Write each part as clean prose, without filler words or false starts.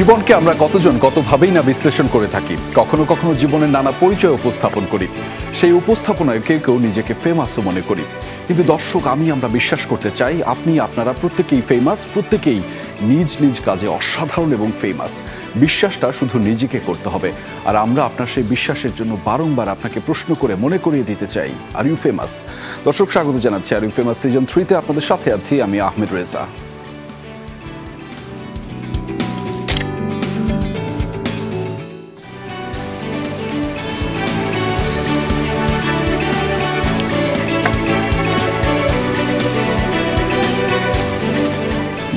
জীবনকে আমরা কতজন কতভাবেই না বিশ্লেষণ করে থাকি, কখনো কখনো জীবনের নানা পরিচয় উপস্থাপন করি। সেই উপস্থাপনায় কেউ কেউ নিজেকে ফেমাসও মনে করি। কিন্তু দর্শক, আমরা বিশ্বাস করতে চাই আপনি আপনারা প্রত্যেকেই ফেমাস, প্রত্যেকেই নিজ নিজ কাজে অসাধারণ এবং ফেমাস। বিশ্বাসটা শুধু নিজেকে করতে হবে, আর আমরা আপনার সেই বিশ্বাসের জন্য বারংবার আপনাকে প্রশ্ন করে মনে করিয়ে দিতে চাই, আর ইউ ফেমাস? দর্শক, স্বাগত জানাচ্ছি আর ইউ ফেমাস সিজন 3-তে। আপনাদের সাথে আছি আমি আহমেদ রেজা।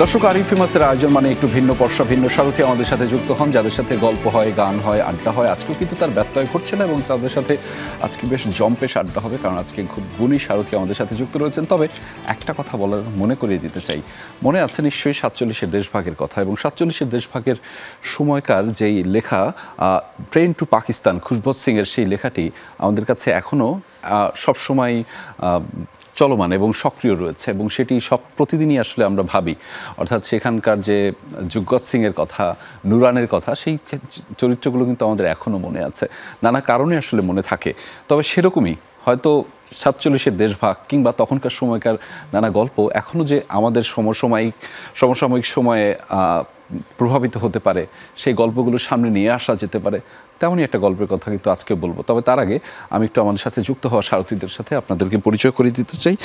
দর্শক, আর ইউ ফেমাসের আয়োজন মানে একটু ভিন্ন পর্ষা, ভিন্ন সারথি আমাদের সাথে যুক্ত হন, যাদের সাথে গল্প হয়, গান হয়, আড্ডা হয়। আজকেও কিন্তু তার ব্যত্যয় ঘটছে না এবং তাদের সাথে আজকে বেশ জম্পেশ আড্ডা হবে, কারণ আজকে খুব গুণী সারথি আমাদের সাথে যুক্ত রয়েছেন। তবে একটা কথা মনে করিয়ে দিতে চাই, মনে আছে নিশ্চয়ই 47-এর দেশভাগের কথা, এবং 47-এর দেশভাগের সময়কার যেই লেখা ট্রেন টু পাকিস্তান, খুশবন্ত সিংয়ের সেই লেখাটি আমাদের কাছে এখনও সবসময় চলমান এবং সক্রিয় রয়েছে, এবং সেটি প্রতিদিনই আসলে আমরা ভাবি। অর্থাৎ সেখানকার যে যুগত সিংয়ের কথা, নুরানের কথা, সেই চরিত্রগুলো কিন্তু আমাদের এখনও মনে আছে, নানা কারণে আসলে মনে থাকে। তবে সেরকমই হয়তো 47-এর দেশভাগ কিংবা তখনকার সময়কার নানা গল্প এখনও যে আমাদের সমসাময়িক সময়ে প্রভাবিত হতে পারে, সেই গল্পগুলো সামনে নিয়ে আসা যেতে পারে, তেমনই একটা গল্পের কথা কিন্তু আজকে বলবো। তবে তার আগে আমি একটু আমাদের সাথে যুক্ত হওয়া সারথীদের সাথে আপনাদেরকে পরিচয় করিয়ে দিতে চাই।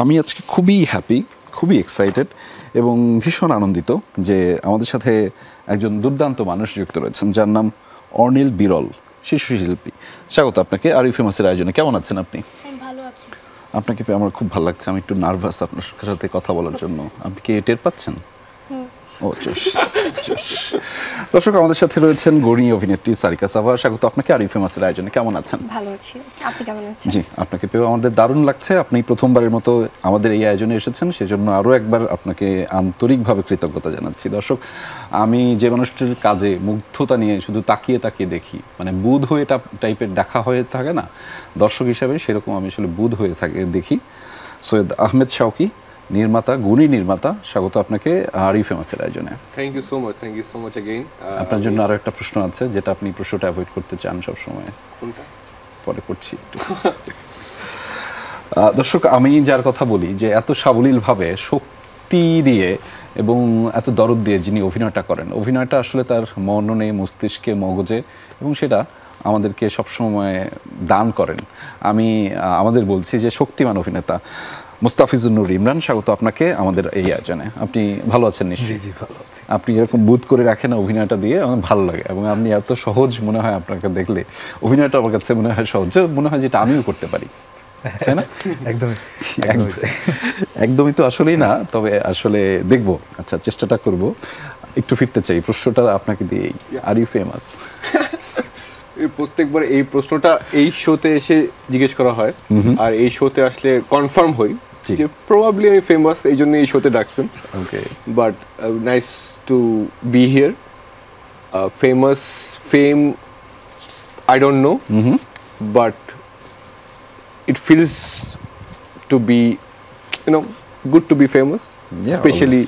আমি আজকে খুবই হ্যাপি, খুবই এক্সাইটেড এবং ভীষণ আনন্দিত যে আমাদের সাথে একজন দুর্দান্ত মানুষ যুক্ত রয়েছেন, যার নাম অর্নিল বিরল, শিশু শিল্পী। স্বাগত আপনাকে আর ইউ ফেমাসের আয়োজনে। কেমন আছেন আপনি? ভালো আছি। আপনাকে পেয়ে আমার খুব ভালো লাগছে। আমি একটু নার্ভাস আপনার সাথে কথা বলার জন্য। আপনি কি টের পাচ্ছেন? ও জোশ। দর্শক, আমাদের সাথে রয়েছেন গণী অভিনেত্রী সারিকা সাভা। স্বাগত আপনাকে আর ইউ ফেমাসের আয়োজনে। কেমন আছেন? ভালো আছি, আপনি কেমন আছেন? জি, আপনাকে পেয়েও আমাদের দারুণ লাগছে। আপনি প্রথমবারের মতো আমাদের এই আয়োজনে এসেছেন, সেজন্য আরও একবার আপনাকে আন্তরিকভাবে কৃতজ্ঞতা জানাচ্ছি। দর্শক, আমি যে মানুষটির কাজে মুগ্ধতা নিয়ে শুধু তাকিয়ে তাকিয়ে দেখি, মানে বুধ হয়ে টাইপের দেখা হয়ে থাকে না দর্শক হিসাবে, সেরকম আমি আসলে বুধ হয়ে দেখি। সৈয়দ আহমেদ শাওকি, নির্মাতা, গুণী নির্মাতা, স্বাগত আপনাকে আর ইউ ফেমাসের আয়োজনে। Thank you so much again. আপনার জন্য আরো একটা প্রশ্ন আছে, যেটা আপনি প্রশ্নটা অ্যাভয়েড করতে চান সব সময়। কোনটা? পরে করছি একটু। দর্শক, আমি যার কথা বলি, যে এত সাবলীলভাবে শক্তি দিয়ে এবং এত দরদ দিয়ে যিনি অভিনয়টা করেন, অভিনয়টা আসলে তার মননে, মস্তিষ্কে, মগজে, এবং সেটা আমাদেরকে সবসময় দান করেন। আমি আমাদের বলছি যে শক্তিমান অভিনেতা মুস্তাফিজুর নূর ইমরান, স্বাগত আপনাকে আমাদের এই আয়োজনে। আপনি ভালো আছেন নিশ্চয়ই? জি, ভালো আছি। আপনি এরকম বুধ করে রাখেন অভিনয়টা দিয়ে, আমার ভালো লাগে, এবং আপনি এত সহজ মনে হয় আপনাকে দেখলে। অভিনয়টা আমার কাছে মনে হয় সহজ, মনে হয় যেটা আমিও করতে পারি, তাই না? একদমই তো আসলেই না, তবে আসলে দেখবো। আচ্ছা, চেষ্টাটা করব। একটু ফিরতে চাই প্রশ্নটা আপনাকে দিয়েই, আর ইউ ফেমাস? প্রত্যেকবার এই প্রশ্নটা এই শোতে এসে জিজ্ঞেস করা হয়, আর এই শোতে আসলে কনফার্ম হই যে প্রবাবলি আমি ফেমাস, এই জন্য এই শোতে ডাকছেন। Okay, but nice to be here. Fame I don't know, but it feels to be, good to be famous, especially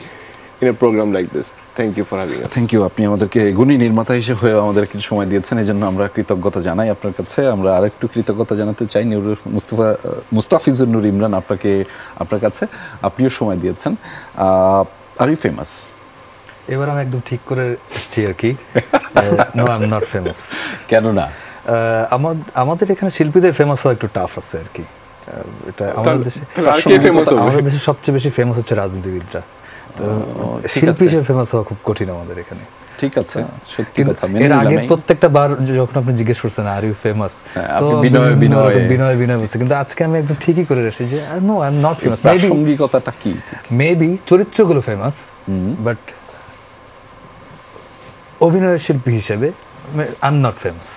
in a program like this. Thank you for having us. Thank you. আপনি আমাদেরকে গুণী নির্মাতা হিসেবে আমাদের কিছু সময় দিয়েছেন, এই জন্য আমরা কৃতজ্ঞতা জানাই আপনার কাছে। আমরা আরেকটু কৃতজ্ঞতা জানাতে চাই মুস্তাফিজুর নূর ইমরান আপনার কাছে। আপনিও সময় দিয়েছেন। Are you famous? এবার আমি একদম ঠিক করে এসেছি আর কি। No, I am not famous. কেন না? আমাদের এখানে শিল্পীদের ফেমাস হওয়া একটু টাফ আছে আর কি। এটা আমাদের দেশে সবচেয়ে বেশি ফেমাস হচ্ছে রাজনীতিবিদরা, তো শিল্পী হিসেবে ফেমাস হওয়া খুব কঠিন আমাদের এখানে। ঠিক আছে, সত্যি কথা। এর আগে প্রত্যেকটা বার যখন আপনি জিজ্ঞেস করছেন আর ইউ ফেমাস, তো বিনয় বলছে, কিন্তু আজকে আমি একদম ঠিকই করে এসেছি যে no, I am not famous. প্রাসঙ্গিকতাটা কি? মেবি চরিত্রগুলো ফেমাস, বাট অভিনয় শিল্পী হিসেবে আই এম নট ফেমাস।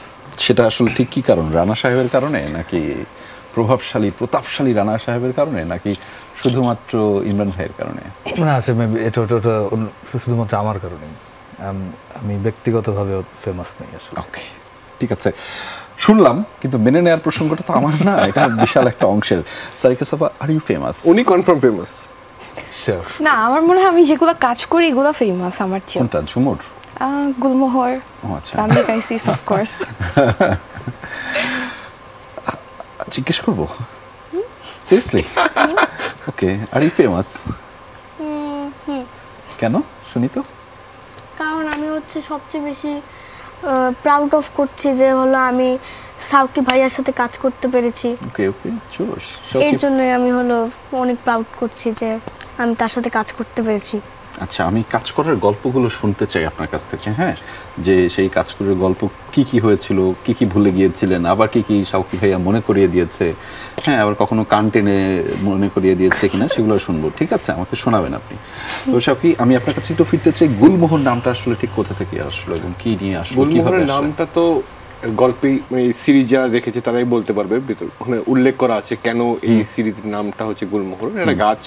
সেটা আসলে ঠিক কি কারণ? রানা সাহেবের কারণে, নাকি প্রতাপশালী রানা সাহেবের কারণে, নাকি শুধুমাত্র ইমরান ভাইয়ের কারণে? না, এটা শুধুমাত্র আমার কারণে। আমি ব্যক্তিগতভাবে ফেমাস নেই আসলে। ওকে, ঠিক আছে, শুনলাম, কিন্তু মেনে নেওয়ার প্রসঙ্গটা তো আমার না, এটা বিশাল একটা অংশের। সারিকা সাফা, আর ইউ ফেমাস? উনি কনফার্ম ফেমাস। না, আমার মনে হয় আমি যেগুলো কাজ করি এগুলো ফেমাস আমার চেয়ে। কোনটা? ঝুমুর? গুলমোহর, ও আচ্ছা, ফ্যামিলি ক্রাইসিস অফ কোর্স। জিজ্ঞেস করবো seriously? Okay, are you famous? কেন শুনি তো। কারণ আমি হচ্ছে সবচেয়ে বেশি প্রাউড অফ করছি যে হলো আমি সাউকি ভাইয়ার সাথে কাজ করতে পেরেছি। ওকে ওকে, জোশ। এর জন্যই আমি হলো অনেক প্রাউড করছি যে আমি তার সাথে কাজ করতে পেরেছি। আচ্ছা, আমি কাজ করার গল্পগুলো শুনতে চাই আপনার কাছ থেকে। হ্যাঁ, যে সেই কাজ করার গল্প কি কি হয়েছিল, কি কি ভুলে গিয়েছিলেন, আবার কি কি সাউকি ভাইয়া মনে করিয়ে দিয়েছে, হ্যাঁ, আবার কখনো কান টেনে মনে করিয়ে দিয়েছে কিনা সেগুলো শুনবো। ঠিক আছে, আমাকে শোনাবেন আপনি। তো সাউকি, আমি আপনার কাছে একটু ফিরতে চাই, গুলমোহর নামটা আসলে ঠিক কোথা থেকে আসলো এবং কি নিয়ে আসলো? গুলমোহরের নামটা তো গল্পেই, মানে সিরিজ যারা দেখেছে তারাই বলতে পারবে, ওখানে উল্লেখ করা আছে কেন এই সিরিজের নামটা হচ্ছে গুলমোহর। একটা গাছ,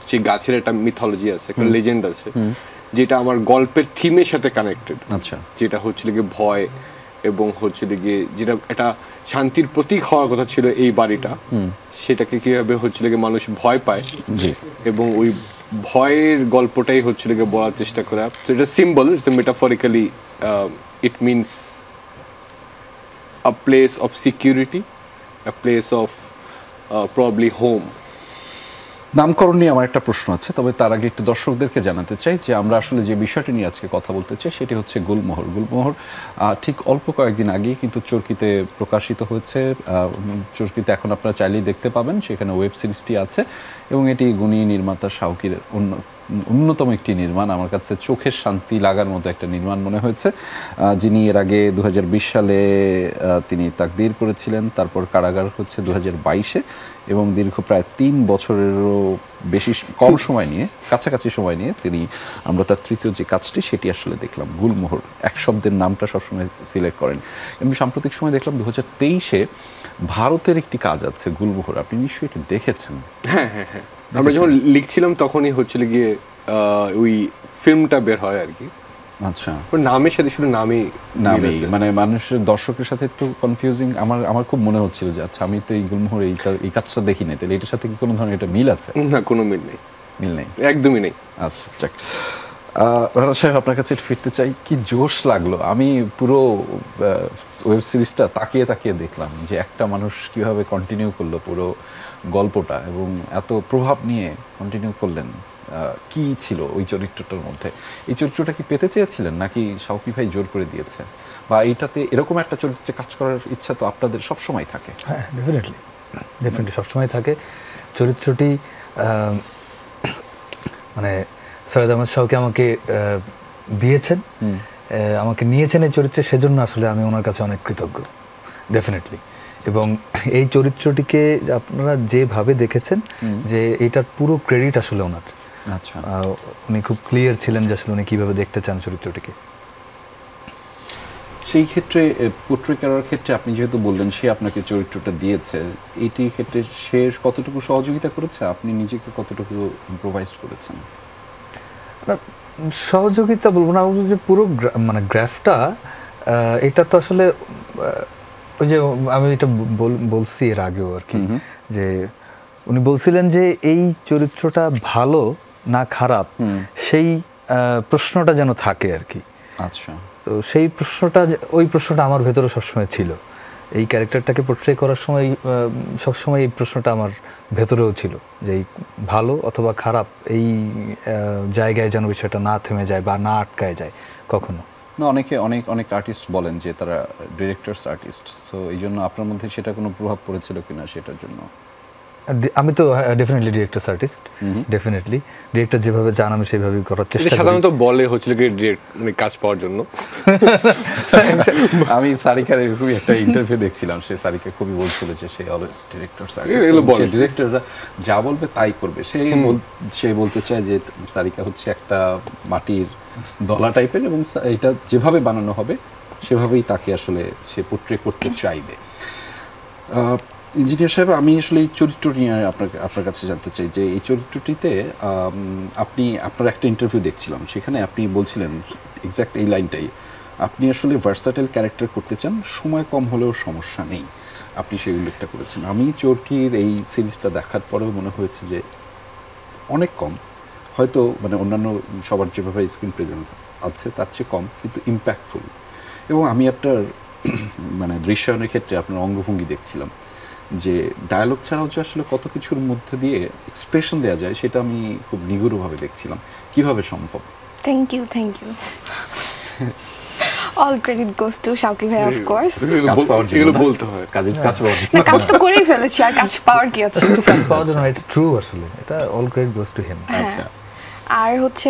সেই গাছের একটা মিথোলজি আছে, একটা লেজেন্ড আছে, যেটা আমার গল্পের থিমের সাথে কানেক্টেড। আচ্ছা, যেটা হচ্ছে গিয়ে ভয় এবং হচ্ছে গিয়ে যেটা একটা শান্তির প্রতীক হওয়ার কথা ছিল এই বাড়িটা, সেটাকে কিভাবে হচ্ছে গিয়ে মানুষ ভয় পায় এবং ওই ভয়ের গল্পটাই হচ্ছে গিয়ে বলার চেষ্টা করা। তো এটা symbol, metaphorically it means a place of security, a place of probably home. নামকরণ নিয়ে আমার একটা প্রশ্ন আছে, তবে তার আগে একটু দর্শকদেরকে জানাতে চাই যে আমরা আসলে যে বিষয়টি নিয়ে আজকে কথা বলতে চাই সেটি হচ্ছে গুলমোহর। গুলমোহর ঠিক অল্প কয়েকদিন আগেই কিন্তু চরকিতে প্রকাশিত হয়েছে। চরকিতে এখন আপনারা চাইলেই দেখতে পাবেন, সেখানে ওয়েব সিরিজটি আছে এবং এটি গুণী নির্মাতা শাওকির অন্যতম একটি নির্মাণ। আমার কাছে চোখের শান্তি লাগার মতো একটা নির্মাণ মনে হয়েছে। যিনি এর আগে 2020 সালে তিনি তাকদীর করেছিলেন, তারপর কারাগার হচ্ছে 2022-এ, এবং দীর্ঘ প্রায় 3 বছরেরও বেশি কম সময় নিয়ে, কাছাকাছি সময় নিয়ে তিনি, আমরা তার তৃতীয় যে কাজটি সেটি আসলে দেখলাম, গুলমোহর। এক শব্দের নামটা সবসময় সিলেক্ট করেন, কিন্তু সাম্প্রতিক সময় দেখলাম 2023-এ ভারতের একটি কাজ আছে গুলমোহর, আপনি নিশ্চয়ই এটি দেখেছেন। হ্যাঁ হ্যাঁ হ্যাঁ, আমরা যখন লিখছিলাম তখনই হচ্ছিল গিয়ে ওই ফিল্মটা বের হয় আর কি। আচ্ছা, নামের সাথে শুধু নামেই মানে মানুষের, দর্শকের সাথে একটু কনফিউজিং আমার খুব মনে হচ্ছিল যে আচ্ছা, আমি তো এই গুলমোহর এই কাজটা দেখি নাই, তাহলে এটার সাথে কি কোনো ধরনের এটা মিল আছে? না, কোনো মিল নেই, মিল নেই, একদমই নেই। আচ্ছা, যাক। রানা সাহেব, আপনার কাছে ফিরতে চাই, কি জোশ লাগলো। আমি পুরো ওয়েব সিরিজটা তাকিয়ে তাকিয়ে দেখলাম যে একটা মানুষ কিভাবে কন্টিনিউ করলো পুরো গল্পটা এবং এত প্রভাব নিয়ে কন্টিনিউ করলেন। কি ছিল ওই চরিত্রটার মধ্যে? এই চরিত্রটা কি পেতে চেয়েছিলেন নাকি শাওকি ভাই জোর করে দিয়েছে, বা এইটাতে এরকম একটা চরিত্রে কাজ করার ইচ্ছা তো আপনাদের সবসময় থাকে? হ্যাঁ, ডেফিনেটলি সবসময় থাকে। চরিত্রটি মানে সৈয়দ আহমদ শাওকি আমাকে দিয়েছেন, আমাকে নিয়েছেন এই চরিত্রে, সেজন্য আসলে আমি ওনার কাছে অনেক কৃতজ্ঞ, ডেফিনেটলি। এবং এই চরিত্রটিকে আপনারা যেভাবে দেখেছেন, যে এটার পুরো ক্রেডিট আসলে ওনার। আচ্ছা, উনি খুব ক্লিয়ার ছিলেন যে আসলে উনি কীভাবে দেখতে চান চরিত্রটিকে। সেই ক্ষেত্রে পোর্ট্রে করার ক্ষেত্রে আপনি যেহেতু বললেন সে আপনাকে চরিত্রটা দিয়েছে, এইটির ক্ষেত্রে সে কতটুকু সহযোগিতা করেছে, আপনি নিজেকে কতটুকু ইম্প্রোভাইজ করেছেন? সহযোগিতা বলবো না, যে পুরো মানে গ্রাফটা, এটা তো আসলে ওই যে আমি এটা বলছি এর আগেও আর কি, যে উনি বলছিলেন যে এই চরিত্রটা ভালো না খারাপ, সেই প্রশ্নটা যেন থাকে আর কি। আচ্ছা, তো সেই ওই প্রশ্নটা আমার ভেতরে সবসময় ছিল। এই ক্যারেক্টারটাকে পোর্ট্রে করার সময় সবসময় এই প্রশ্নটা আমার ভেতরেও ছিল, যে এই ভালো অথবা খারাপ এই জায়গায় যেন বিষয়টা না থেমে যায় বা না আটকায় যায় কখনো। না, অনেক আর্টিস্ট বলেন যে তারা ডিরেক্টরস আর্টিস্ট, সো এই জন্য আপনার মধ্যে সেটা কোনো প্রভাব পড়েছিল কিনা সেটার জন্য? আমি তো definitely directors artist, definitely director যেভাবে চান আমি সেভাবেই করার চেষ্টা করি। সাধারণত বলে হচ্ছিল কি মানে কাজ পাওয়ার জন্য। আমি সারিকার এরকমই একটা ইন্টারভিউ দেখছিলাম, সে সারিকা খুবই বলছিল যে সে অলওয়েজ ডিরেক্টরস আর্টিস্ট, ডিরেক্টররা যা বলবে তাই করবে। সে বলতে চায় যে সারিকা হচ্ছে একটা মাটির দলা টাইপের এবং এটা যেভাবে বানানো হবে সেভাবেই তাকে আসলে সে পোর্ট্রে করতে চাইবে। ইঞ্জিনিয়ার সাহেব, আমি আসলে এই চরিত্র নিয়ে আপনার কাছে জানতে চাই যে এই চরিত্রটিতে আপনার একটা ইন্টারভিউ দেখছিলাম, সেখানে আপনি বলছিলেন এক্স্যাক্ট এই লাইনটাই, আপনি আসলে ভার্সাটাইল ক্যারেক্টার করতে চান, সময় কম হলেও সমস্যা নেই, আপনি সেই উল্লেখটা করেছেন। আমি চরকির এই সিরিজটা দেখার পরেও মনে হয়েছে যে অনেক কম, হয়তো মানে অন্যান্য সবার যেভাবে স্ক্রিন প্রেজেন্স আছে তার চেয়ে কম, কিন্তু ইম্প্যাক্টফুল। এবং আমি আপনার মানে দৃশ্যায়নের ক্ষেত্রে আপনার অঙ্গভঙ্গি দেখছিলাম যে ডায়ালগ ছাড়াও যে আসলে কত কিছুর মধ্যে দিয়ে এক্সপ্রেশন দেওয়া যায় সেটা আমি খুব নিগুড়ভাবে দেখছিলাম। কিভাবে সম্ভব? Thank you all credit goes to Shawki ভাই অফ কোর্স। এগুলো বলতে হয়, কাজ পাওয়ার জন্য। কাজ তো করেই ফেলেছি, আর কাজ পাওয়ার কি আছে? কাজ পাওয়ার জন্য এটা ট্রু, আসলে এটা all credit goes to him. আচ্ছা, আর হচ্ছে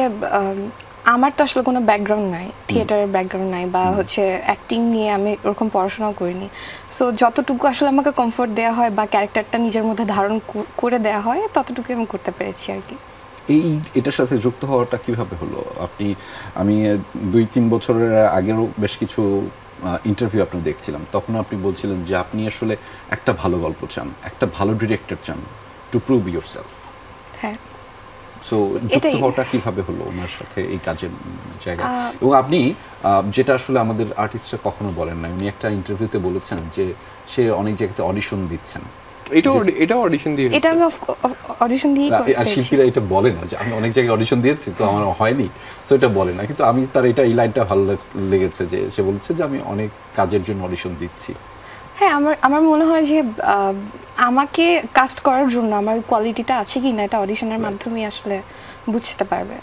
আমার তো আসলে কোনো ব্যাকগ্রাউন্ড নাই, থিয়েটারের ব্যাকগ্রাউন্ড নাই, বা হচ্ছে অ্যাক্টিং নিয়ে আমি ওরকম পড়াশোনাও করিনি। সো যতটুকু আসলে আমাকে কমফোর্ট দেওয়া হয় বা ক্যারেক্টারটা নিজের মধ্যে ধারণ করে দেওয়া হয় ততটুকু আমি করতে পেরেছি আর কি। এটার সাথে যুক্ত হওয়াটা কিভাবে হলো? আমি 2-3 বছরের আগেরও বেশ কিছু ইন্টারভিউ আপনার দেখছিলাম, তখন আপনি বলছিলেন যে আপনি আসলে একটা ভালো গল্প চান, একটা ভালো ডিরেক্টর চান টু প্রুভ ইয়োরসেলফ। হ্যাঁ, সো যুক্ত হওয়াটা কিভাবে হলো ওনার সাথে এই কাজের জায়গায়? এবং আপনি যেটা আসলে আমাদের আর্টিস্টরা কখনো বলেন না, উনি একটা ইন্টারভিউতে বলেছেন যে সে অনেক জায়গাতে অডিশন দিচ্ছেন। এটা অডিশন দিয়ে, এটা আমি অডিশন দিয়ে করেছি। আর শিল্পীরা এটা বলে না যে আমি অনেক জায়গায় অডিশন দিয়েছি তো আমার হয়নি, সো এটা বলে না। কিন্তু আমি তার এই লাইনটা ভালো লেগেছে যে সে বলছে যে আমি অনেক কাজের জন্য অডিশন দিচ্ছি। হ্যাঁ, আমার মনে হয় যে আমাকে কাস্ট করার জন্য আমার কোয়ালিটিটা আছে কি না এটা অডিশনের মাধ্যমে আসলে বুঝতে পারবে,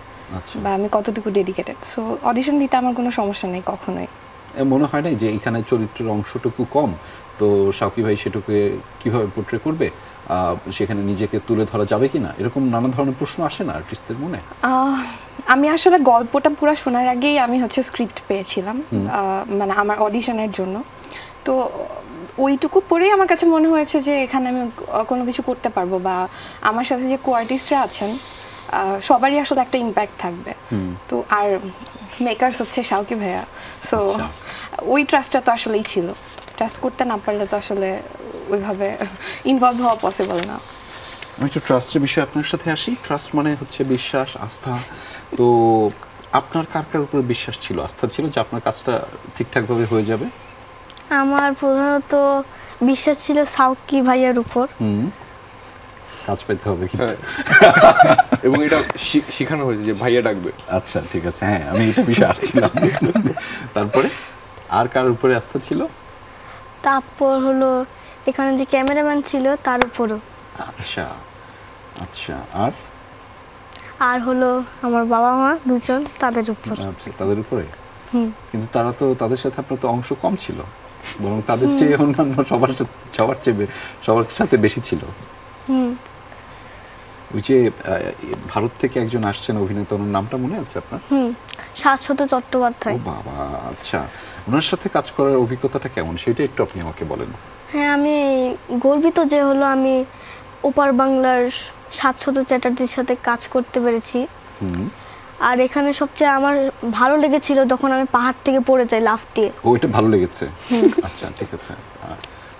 বা আমি কতটুকু ডেডিকেটেড। সো অডিশন দিতে আমার কোনো সমস্যা নেই কখনোই। মনে হয় না যে এখানে চরিত্রের অংশটুকু কম, তো শাওকি ভাই সেটুকু কিভাবে পোর্ট্রে করবে, সেখানে নিজেকে তুলে ধরা যাবে কিনা, এরকম নানা ধরনের প্রশ্ন আসে না আর্টিস্টদের মনে? আমি আসলে গল্পটা পুরো শোনার আগেই আমি হচ্ছে স্ক্রিপ্ট পেয়েছিলাম, মানে আমার অডিশনের জন্য। তো ওইটুকু পরেই আমার কাছে মনে হয়েছে যে এখানে আমি কোনো কিছু করতে পারবো, বা আমার সাথে যে কো আর্টিস্টরা আছেন সবারই আসলে একটা ইম্প্যাক্ট থাকবে। তো আর মেকার্স হচ্ছে শাওকি ভাইয়া, সো ওই ট্রাস্টটা তো আসলেই ছিল। ট্রাস্ট করতে না পারলে তো আসলে ওইভাবে ইনভলভ হওয়া পসিবল না। আমি একটু ট্রাস্টের বিষয়ে আপনার সাথে আসি। ট্রাস্ট মানে হচ্ছে বিশ্বাস, আস্থা। তো আপনার কার কার উপরে বিশ্বাস ছিল, আস্থা ছিল যে আপনার কাজটা ঠিকঠাকভাবে হয়ে যাবে? আমার প্রধানত বিশ্বাস ছিল শাওকি ভাইয়ার উপর। কাজ পেতে হবে কিন্তু, এবং এটা শেখানো হয়েছে যে ভাইয়া ডাকবে। আচ্ছা, ঠিক আছে, হ্যাঁ আমি এটা বিষয়ে আসছিলাম। তারপরে আর কার উপরে আস্থা ছিল? তারপর হলো এখানে যে ক্যামেরাম্যান ছিল তার উপরও। আচ্ছা আচ্ছা, আর হলো আমার বাবা মা দুজন, তাদের উপর। আচ্ছা, তাদের উপরে। কিন্তু তারা তো, তাদের সাথে আপনার তো অংশ কম ছিল, বরং তাদের চেয়ে অন্যান্য সবার সাথে বেশি ছিল। ওই যে ভারত থেকে একজন আসছেন অভিনেতা, ওনার নামটা মনে আছে আপনার? শাশ্বত চট্টোপাধ্যায়। ও বাবা, আচ্ছা। ওনার সাথে কাজ করার অভিজ্ঞতাটা কেমন সেটা একটু আপনি আমাকে বলেন। হ্যাঁ, আমি গর্বিত যে হলো আমি ওপার বাংলার শাশ্বত চ্যাটার্জির সাথে কাজ করতে পেরেছি। আর এখানে সবচেয়ে আমার ভালো লেগেছিল যখন আমি পাহাড় থেকে পড়ে যাই লাফ দিয়ে। ও, এটা ভালো লেগেছে। আচ্ছা, ঠিক আছে।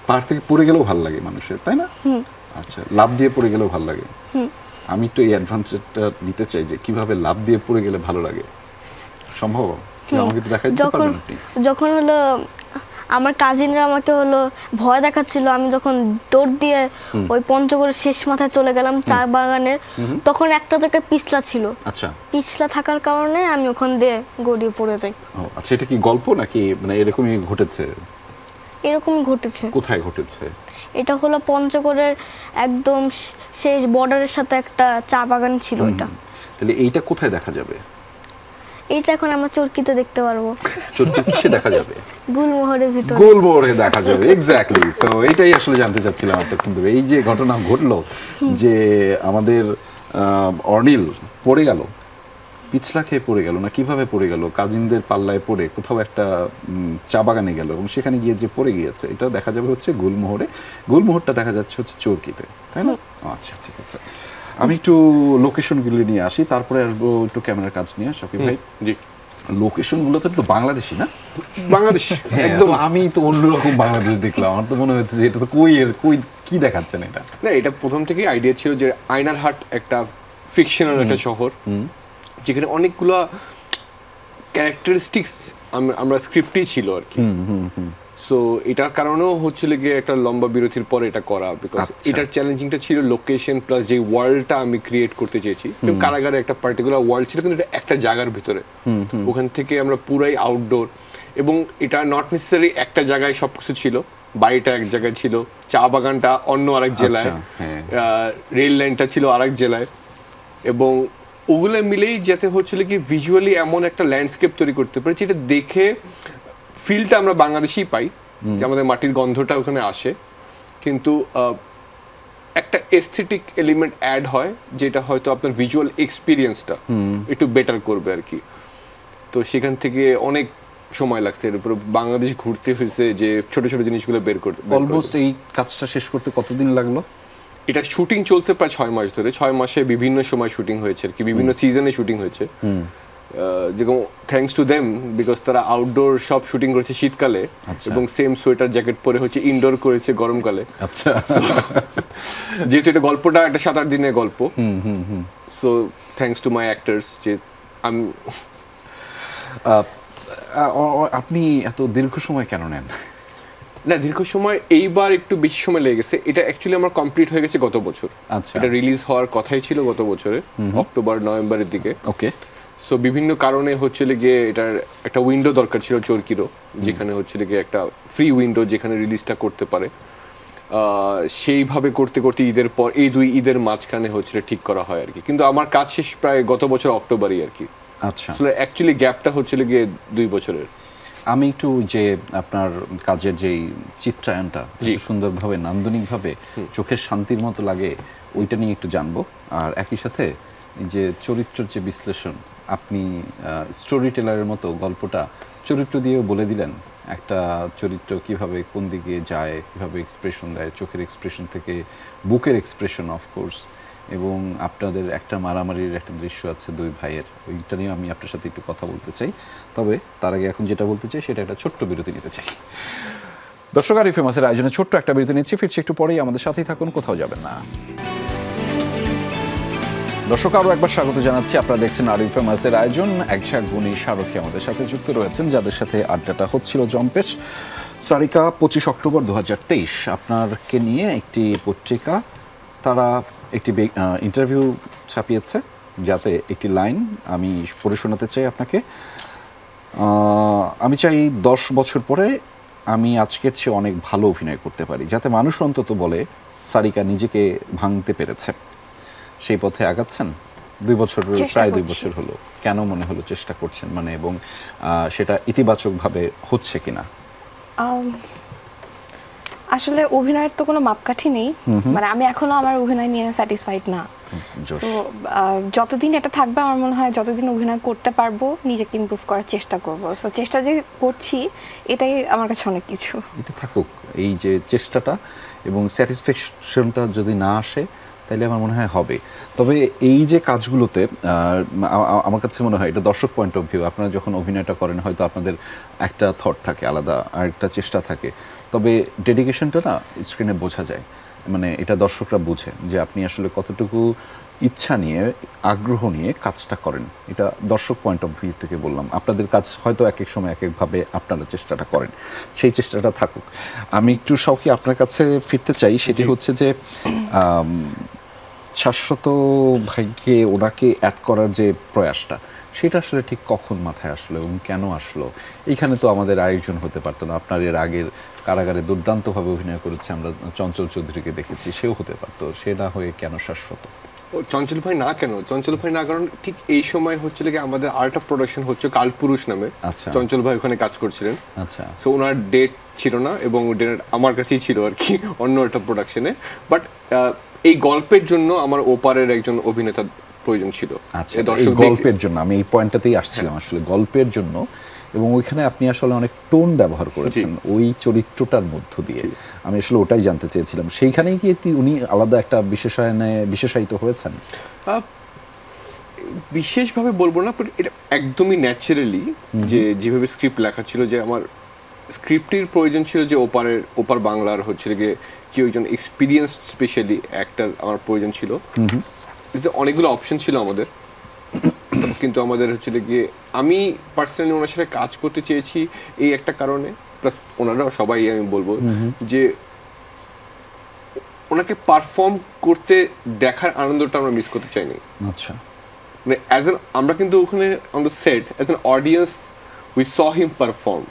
পাহাড় থেকে পড়ে গেলেও ভালো লাগে মানুষের, তাই না? আচ্ছা, লাফ দিয়ে পড়ে গেলেও ভালো লাগে। আমি তো এই অ্যাডভান্সটা নিতে চাই যে কিভাবে লাফ দিয়ে পড়ে গেলে ভালো লাগে। সম্ভব? আমাকে একটু দেখাই দিতে পারবেন আপনি? যখন হলো আমার কাজিনরা আমাকে হলো ভয় দেখাচ্ছিল, আমি যখন দৌড় দিয়ে ওই পঞ্চগড়ের শেষ মাথায় চলে গেলাম চা বাগানের, তখন একটা জায়গায় পিছলা ছিল। আচ্ছা, পিছলা থাকার কারণে আমি ওখান দিয়ে গড়িয়ে পড়ে যাই। ও আচ্ছা, এটা কি গল্প নাকি মানে এরকমই ঘটেছে? এরকমই ঘটেছে। কোথায় ঘটেছে? এটা হলো পঞ্চগড়ের একদম শেষ বর্ডারের সাথে একটা চা বাগান ছিল। এটা তাহলে এইটা কোথায় দেখা যাবে? এইটা এখন আমরা চরকিতে দেখতে পারবো। চরকি কিসে দেখা যাবে? গুলমোহরের ভিতরে। গুলমোহরে দেখা যাবে, এক্স্যাক্টলি। সো এটাই আসলে জানতে চাচ্ছিলাম এতক্ষণ ধরে। এই যে ঘটনা ঘটলো যে আমাদের অর্নিল পড়ে গেল, পিছলা খেয়ে পড়ে গেল না কিভাবে পড়ে গেল, কাজিনদের পাল্লায় পড়ে কোথাও একটা চা বাগানে গেল এবং সেখানে গিয়ে যে পড়ে গিয়েছে, এটা দেখা যাবে হচ্ছে গুলমোহরে। গুলমোহরটা দেখা যাচ্ছে হচ্ছে চরকিতে, তাই না? আচ্ছা, ঠিক আছে। আমি একটু লোকেশনগুলো নিয়ে আসি, তারপরে আসবো একটু ক্যামেরার কাজ নিয়ে। শাকিব ভাই, জি, লোকেশনগুলো তো বাংলাদেশি না? বাংলাদেশ একদম। আমি তো অন্যরকম বাংলাদেশ দেখলাম, আমার তো মনে হচ্ছে যে এটা তো কই কি দেখাচ্ছেন এটা? না, এটা প্রথম থেকেই আইডিয়া ছিল যে আয়নারহাট একটা ফিকশনাল একটা শহর, যেখানে অনেকগুলো ক্যারেক্টারিস্টিক্স আমরা স্ক্রিপ্টেই ছিল আর কি। সো এটার কারণেও হচ্ছিল গিয়ে একটা লম্বা বিরতির পর এটা করা, বিকজ এটার চ্যালেঞ্জিংটা ছিল লোকেশন প্লাস যে ওয়ার্ল্ডটা আমি ক্রিয়েট করতে চেয়েছি। কারাগারে একটা পার্টিকুলার ওয়ার্ল্ড ছিল, কিন্তু এটা একটা জায়গার ভিতরে, ওখান থেকে আমরা পুরাই আউটডোর, এবং এটা নট নেসেসারি একটা জায়গায় সবকিছু ছিল। বাড়িটা এক জায়গায় ছিল, চা বাগানটা অন্য আরেক জেলায়, রেল লাইনটা ছিল আরেক জেলায়, এবং ওগুলো মিলেই যাতে হচ্ছিল কি ভিজুয়ালি এমন একটা ল্যান্ডস্কেপ তৈরি করতে পারে যেটা দেখে ফিলটা আমরা বাংলাদেশেই পাই, যে আমাদের মাটির গন্ধটা ওখানে আসে, কিন্তু একটা এস্থেটিক এলিমেন্ট অ্যাড হয় যেটা হয়তো আপনার ভিজুয়াল এক্সপিরিয়েন্সটা একটু বেটার করবে আর কি। তো সেখান থেকে অনেক সময় লাগছে এর উপর বাংলাদেশ ঘুরতে হয়েছে, যে ছোট ছোট জিনিসগুলো বের করতে। অলমোস্ট এই কাজটা শেষ করতে কতদিন লাগলো? এটা শুটিং চলছে প্রায় 6 মাস ধরে। 6 মাসে বিভিন্ন সময় শুটিং হয়েছে আর কি, বিভিন্ন সিজনে শুটিং হয়েছে। যেরকম থ্যাঙ্কস টু দেম, বিকজ তারা আউটডোর সব শুটিং করেছে শীতকালে, এবং সেম সোয়েটার জ্যাকেট পরে হচ্ছে ইনডোর করেছে গরমকালে। আচ্ছা, যেহেতু এটা গল্পটা একটা 7-8 দিনের গল্প, so thanks to my actors যে আমি। আপনি এত দীর্ঘ সময় কেন নেন? না, দীর্ঘ সময় এইবার একটু বেশি সময় লেগে গেছে। এটা অ্যাকচুয়ালি আমার কমপ্লিট হয়ে গেছে গত বছর। আচ্ছা, এটা রিলিজ হওয়ার কথাই ছিল গত বছরে অক্টোবর নভেম্বরের দিকে। ওকে। সো বিভিন্ন কারণে হচ্ছিল গিয়ে এটার একটা উইন্ডো দরকার ছিল চরকিরও, যেখানে হচ্ছিল গিয়ে একটা ফ্রি উইন্ডো যেখানে রিলিজটা করতে পারে। সেইভাবে করতে করতে ঈদের পর, এই 2 ঈদের মাঝখানে হচ্ছিল ঠিক করা হয় আর কি। কিন্তু আমার কাজ শেষ প্রায় গত বছর অক্টোবরই আর কি। আচ্ছা, আসলে অ্যাকচুয়ালি গ্যাপটা হচ্ছিল গিয়ে 2 বছরের। আমি একটু যে আপনার কাজের যেই চিত্রায়নটা সুন্দরভাবে নান্দনিকভাবে চোখের শান্তির মতো লাগে, ওইটা নিয়ে একটু জানবো। আর একই সাথে যে চরিত্রের যে বিশ্লেষণ, আপনি স্টোরি টেলারের মতো গল্পটা চরিত্র দিয়েও বলে দিলেন। একটা চরিত্র কিভাবে কোন দিকে যায়, কিভাবে এক্সপ্রেশন দেয়, চোখের এক্সপ্রেশন থেকে বুকের এক্সপ্রেশন অফকোর্স, এবং আপনাদের একটা মারামারির একটা দৃশ্য আছে 2 ভাইয়ের, ওইটা নিয়ে আমি আপনার সাথে একটু কথা বলতে চাই। তবে তার আগে এখন যেটা বলতে চাই সেটা একটা ছোট্ট বিরতি নিতে চাই। দর্শক, আরই ফেমাসের আয়োজনে ছোট্ট একটা বিরতি নিচ্ছি, ফিরছি একটু পরেই, আমাদের সাথেই থাকুন, কোথাও যাবেন না। দর্শক, আরও একবার স্বাগত জানাচ্ছি। আপনারা দেখছেন আরই ফেমাসের আয়োজন। একঝাঁক গুণী সারথী আমাদের সাথে যুক্ত রয়েছেন, যাদের সাথে আড্ডাটা হচ্ছিল জম্পেশ। সারিকা 25 অক্টোবর 2023 আপনারকে নিয়ে একটি পত্রিকা, তারা একটি ইন্টারভিউ ছাপিয়েছে, যাতে একটি লাইন আমি পড়ে শোনাতে চাই আপনাকে। আমি চাই 10 বছর পরে আমি আজকের চেয়ে অনেক ভালো অভিনয় করতে পারি, যাতে মানুষ অন্তত বলে সারিকা নিজেকে ভাঙতে পেরেছে। সেই পথে আগাচ্ছেন? 2 বছর, প্রায় 2 বছর হলো। কেন মনে হলো চেষ্টা করছেন, মানে, এবং সেটা ইতিবাচকভাবে হচ্ছে কিনা? আসলে অভিনয়ের তো কোনো মাপকাঠি নেই, মানে আমি এখনো আমার অভিনয় নিয়ে স্যাটিসফাইড না। তো যতদিন এটা থাকবে, আমার মনে হয় যতদিন অভিনয় করতে পারবো নিজেকে ইমপ্রুভ করার চেষ্টা করব। সো চেষ্টা যে করছি, এটাই আমার কাছে অনেক কিছু। এটা থাকুক, এই যে চেষ্টাটা এবং স্যাটিসফ্যাকশনটা যদি না আসে, তাইলে আমার মনে হয় হবে। তবে এই যে কাজগুলোতে আমার কাছে মনে হয় এটা দর্শক পয়েন্ট অফ ভিউ। আপনারা যখন অভিনয়টা করেন, হয়তো আপনাদের একটা থট থাকে আলাদা, আর একটা চেষ্টা থাকে, তবে ডেডিকেশনটা না স্ক্রিনে বোঝা যায়। মানে এটা দর্শকরা বুঝে যে আপনি আসলে কতটুকু ইচ্ছা নিয়ে, আগ্রহ নিয়ে কাজটা করেন। এটা দর্শক পয়েন্ট অফ ভিউ থেকে বললাম। আপনাদের কাজ হয়তো এক এক সময় এক একভাবে আপনারা চেষ্টাটা করেন, সেই চেষ্টাটা থাকুক। আমি একটু শৌকি আপনার কাছে ফিরতে চাই। সেটি হচ্ছে যে শাশ্বত ভাইকে, ওনাকে অ্যাড করার যে প্রয়াসটা, সেটা আসলে ঠিক কখন মাথায় আসলো এবং কেন আসলো? এইখানে তো আমাদের আরেকজন হতে পারতো না? আপনার এর আগের কারাগারে দুর্দান্তভাবে অভিনয় করেছে, আমরা চঞ্চল চৌধুরীকে দেখেছি, সেও হতে পারতো। সে না হয়ে কেন শাশ্বত? চঞ্চল ভাই না কেন? চঞ্চল ভাই না, কারণ ঠিক এই সময় হচ্ছিল কি আমাদের আর্ট অফ প্রোডাকশন হচ্ছে কালপুরুষ নামে। আচ্ছা, চঞ্চল ভাই ওখানে কাজ করছিলেন। আচ্ছা, সো ওনার ডেট ছিল না, এবং ডেট আমার কাছেই ছিল আর কি, অন্য একটা প্রোডাকশনে। বাট এই গল্পের জন্য আমার ওপারের একজন অভিনেতা প্রয়োজন ছিল। আচ্ছা, এই গল্পের জন্য আমি এই পয়েন্টটাতেই আসছিলাম, আসলে গল্পের জন্য। এবং ওইখানে আপনি আসলে অনেক টোন ব্যবহার করেছেন ওই চরিত্রটার মধ্য দিয়ে। আমি আসলে ওটাই জানতে চেয়েছিলাম, সেইখানেই কি উনি আলাদা একটা বিশেষায়িত হয়েছেন? বিশেষভাবে বলবো না, বাট এটা একদমই ন্যাচারালি, যে যেভাবে স্ক্রিপ্ট লেখা ছিল, যে আমার স্ক্রিপ্টের প্রয়োজন ছিল যে ওপার বাংলার হচ্ছে গিয়ে কেউ একজন এক্সপিরিয়েন্সড স্পেশালি অ্যাক্টর আমার প্রয়োজন ছিল। এতে অনেকগুলো অপশন ছিল আমাদের, কিন্তু আমাদের হচ্ছে গিয়ে আমি পার্সোনালি ওনার সাথে কাজ করতে চেয়েছি এই একটা কারণে প্লাস ওনারাও সবাই আমি বলবো যে ওনাকে পারফর্ম করতে দেখার আনন্দটা আমরা মিস করতে চাইনি। আচ্ছা, মানে অ্যাজ এন আমরা কিন্তু ওখানে on the set as an audience we saw him perform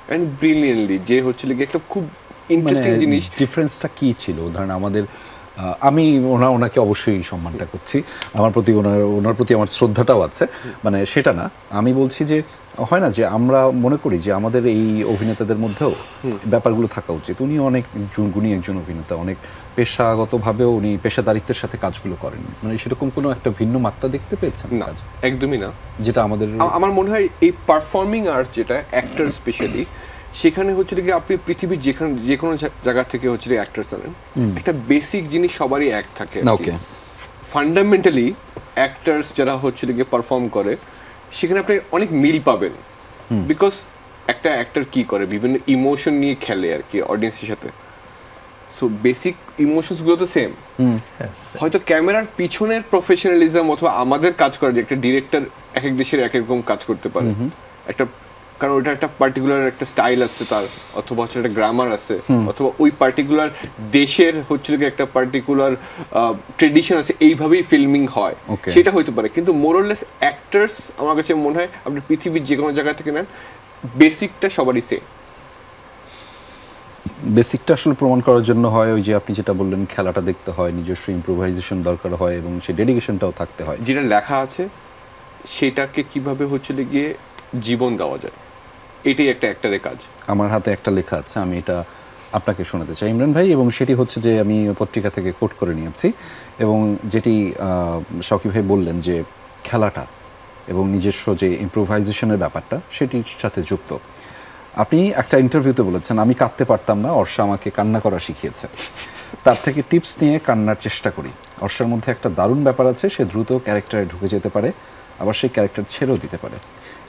and brilliantly, যে হচ্ছে কি একটা খুব ইন্টারেস্টিং জিনিস। ডিফারেন্সটা কি ছিল? ধরেন আমাদের আমি ওনাকে অবশ্যই সম্মানটা করছি, আমার প্রতি ওনার প্রতি আমার শ্রদ্ধাটাও আছে, মানে সেটা না, আমি বলছি যে হয় না যে আমরা মনে করি যে আমাদের এই অভিনেতাদের মধ্যেও ব্যাপারগুলো থাকা উচিত। উনি অনেক গুণী একজন অভিনেতা, অনেক পেশাগতভাবেও উনি পেশাদারিত্বের সাথে কাজগুলো করেন, মানে সেরকম কোনো একটা ভিন্ন মাত্রা দেখতে পেয়েছেন? না, একদমই না। যেটা আমাদের আমার মনে হয় এই পারফর্মিং আর্ট যেটা অ্যাক্টর স্পেশালি, সেখানে হচ্ছে কি আপনি পৃথিবীর যে কোনো জায়গা থেকে হচ্ছে অ্যাক্টরস আনেন, একটা বেসিক জিনিস সবারই এক থাকে। ওকে, ফান্ডামেন্টালি অ্যাক্টরস যারা হচ্ছে গিয়ে পারফর্ম করে সেখানে আপনি অনেক মিল পাবেন, বিকজ একটা অ্যাক্টর কি করে বিভিন্ন ইমোশন নিয়ে খেলে আর কি অডিয়েন্সের সাথে। সো বেসিক ইমোশনসগুলো তো সেম। হয়তো ক্যামেরার পিছনের প্রফেশনালিজম অথবা আমাদের কাজ করা, যে একটা ডিরেক্টর এক এক দেশের এক এক রকম কাজ করতে পারে, একটা কারণ ওইটা একটা পার্টিকুলার একটা স্টাইল আছে তার, অথবা হচ্ছে একটা গ্রামার আছে, অথবা ওই পার্টিকুলার দেশের হচ্ছে একটা পার্টিকুলার ট্রেডিশন আছে, এইভাবেই ফিল্মিং হয়, সেটা হইতে পারে। কিন্তু মোরলেস অ্যাক্টার্স আমার কাছে মনে হয় আপনি পৃথিবীর যে কোনো জায়গা থেকে নেন, বেসিকটা সবারই সেম। বেসিকটা আসলে প্রমাণ করার জন্য হয় ওই যে আপনি যেটা বললেন, খেলাটা দেখতে হয়, নিজস্ব ইম্প্রোভাইজেশন দরকার হয় এবং সেই ডেডিকেশনটাও থাকতে হয়। যেটা লেখা আছে সেটাকে কিভাবে হচ্ছে গিয়ে জীবন দেওয়া যায়, এটাই একটা অ্যাক্টরের কাজ। আমার হাতে একটা লেখা আছে, আমি এটা আপনাকে শোনাতে চাই ইমরান ভাই, এবং সেটি হচ্ছে যে আমি পত্রিকা থেকে কোট করে নিয়েছি, এবং যেটি শওকী ভাই বললেন যে খেলাটা এবং নিজস্ব যে ইম্প্রোভাইজেশনের ব্যাপারটা সেটির সাথে যুক্ত। আপনি একটা ইন্টারভিউতে বলেছেন, আমি কাঁদতে পারতাম না, অর্ষা আমাকে কান্না করা শিখিয়েছে, তার থেকে টিপস নিয়ে কান্নার চেষ্টা করি। অর্ষার মধ্যে একটা দারুণ ব্যাপার আছে, সে দ্রুত ক্যারেক্টারে ঢুকে যেতে পারে, আবার সেই ক্যারেক্টার ছেড়েও দিতে পারে।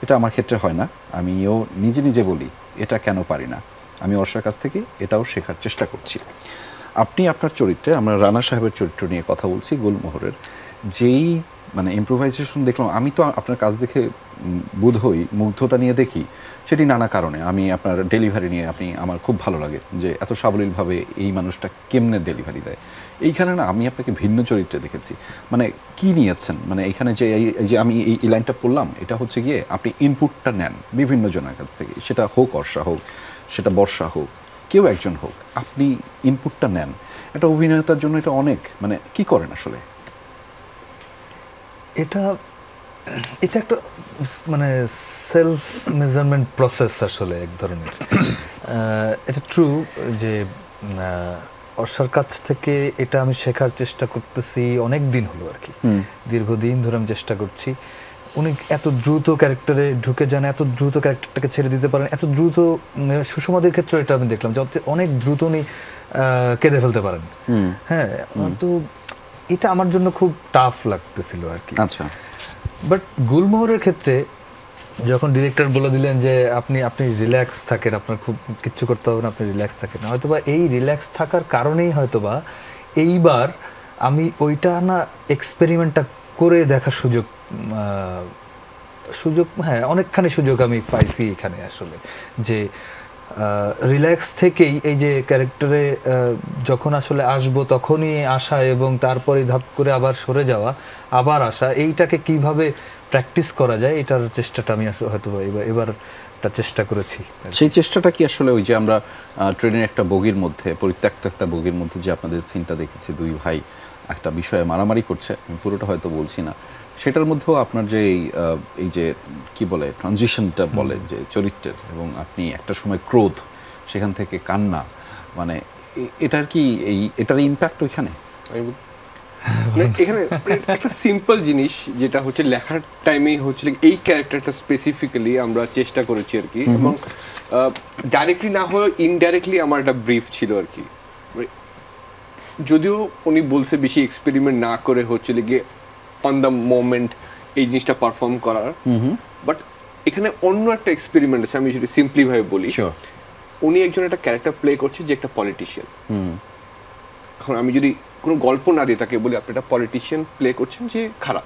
এটা আমার ক্ষেত্রে হয় না, আমিও নিজে নিজে বলি এটা কেন পারি না। আমি অর্ষার কাছ থেকে এটাও শেখার চেষ্টা করছি। আপনি আপনার চরিত্রে, আমরা রানা সাহেবের চরিত্র নিয়ে কথা বলছি, গুলমোহরের, যেই মানে ইম্প্রোভাইজেশন দেখলাম, আমি তো আপনার কাজ দেখে বোধ হই, মুগ্ধতা নিয়ে দেখি, সেটি নানা কারণে। আমি আপনার ডেলিভারি নিয়ে আমার খুব ভালো লাগে যে এত সাবলীলভাবে এই মানুষটা কেমনে ডেলিভারি দেয়। এইখানে না আমি আপনাকে ভিন্ন চরিত্রে দেখেছি, মানে কি নিয়েছেন, মানে এইখানে যে এই যে আমি এই লাইনটা পড়লাম, এটা হচ্ছে গিয়ে আপনি ইনপুটটা নেন বিভিন্ন জনের কাছ থেকে, সেটা হোক অর্ষা হোক, সেটা বর্ষা হোক, কেউ একজন হোক, আপনি ইনপুটটা নেন। এটা অভিনেতার জন্য এটা অনেক, মানে কি করেন আসলে? এটা একটা মানে সেলফ মেজারমেন্ট প্রসেস আসলে এক ধরনের। এটা ট্রু যে অর্ষার কাছ থেকে এটা আমি শেখার চেষ্টা করতেছি অনেক দিন হলো আর কি, দীর্ঘদিন ধরে আমি চেষ্টা করছি। উনি এত দ্রুত ক্যারেক্টারে ঢুকে যান, এত দ্রুত ক্যারেক্টারটাকে ছেড়ে দিতে পারেন, এত দ্রুত। সুষমাদের ক্ষেত্রে এটা আমি দেখলাম যে অনেক দ্রুত উনি কেঁদে ফেলতে পারেন। হ্যাঁ, তো এটা আমার জন্য খুব টাফ লাগতেছিল আর কি। আচ্ছা, বাট গুলমোহরের ক্ষেত্রে যখন ডিরেক্টর বলে দিলেন যে আপনি রিল্যাক্স থাকেন, আপনার খুব কিচ্ছু করতে হবে না, আপনি রিল্যাক্স থাকেন, হয়তোবা এই রিল্যাক্স থাকার কারণেই হয়তোবা এইবার আমি ওইটা না এক্সপেরিমেন্টটা করে দেখার সুযোগ, হ্যাঁ অনেকখানি সুযোগ আমি পাইছি এখানে আসলে, যে রিল্যাক্স থেকেই এই যে ক্যারেক্টারে যখন আসলে আসবো তখনই আসা এবং তারপরে ধাপ করে আবার সরে যাওয়া, আবার আসা, এইটাকে কিভাবে প্র্যাকটিস করা যায় এটার চেষ্টাটা আমি হয়তো এবার চেষ্টা করেছি। সেই চেষ্টাটা কি আসলে ওই যে আমরা ট্রেনের একটা বগির মধ্যে, পরিত্যক্ত একটা বগির মধ্যে যে আপনাদের সিনটা দেখেছি, দুই ভাই একটা বিষয়ে মারামারি করছে, আমি পুরোটা হয়তো বলছি না, সেটার মধ্যেও আপনার যে এই যে কি বলে ট্রানজিশনটা বলে যে চরিত্রের, এবং আপনি একটা সময় ক্রোধ, সেখান থেকে কান্না, মানে এটার কি এটার ইম্প্যাক্ট ওইখানে? এখানে একটা সিম্পল জিনিস যেটা হচ্ছে লেখার টাইমেই হচ্ছে এই ক্যারেক্টারটা স্পেসিফিক্যালি আমরা চেষ্টা করেছি আর কি, এবং ডাইরেক্টলি না হয়ে ইনডাইরেক্টলি আমার একটা ব্রিফ ছিল আর কি। যদিও উনি বলছে বেশি এক্সপেরিমেন্ট না করে হচ্ছে গিয়ে অন দ্য মোমেন্ট এই জিনিসটা পারফর্ম করার, বাট এখানে অন্য একটা এক্সপেরিমেন্ট আছে, আমি যদি সিম্পলি ভাবে বলি। উনি একজন একটা ক্যারেক্টার প্লে করছে যে একটা পলিটিশিয়ান। এখন আমি যদি কোনো গল্প না দিয়ে তাকে বলি আপনি একটা পলিটিশিয়ান প্লে করছেন যে খারাপ,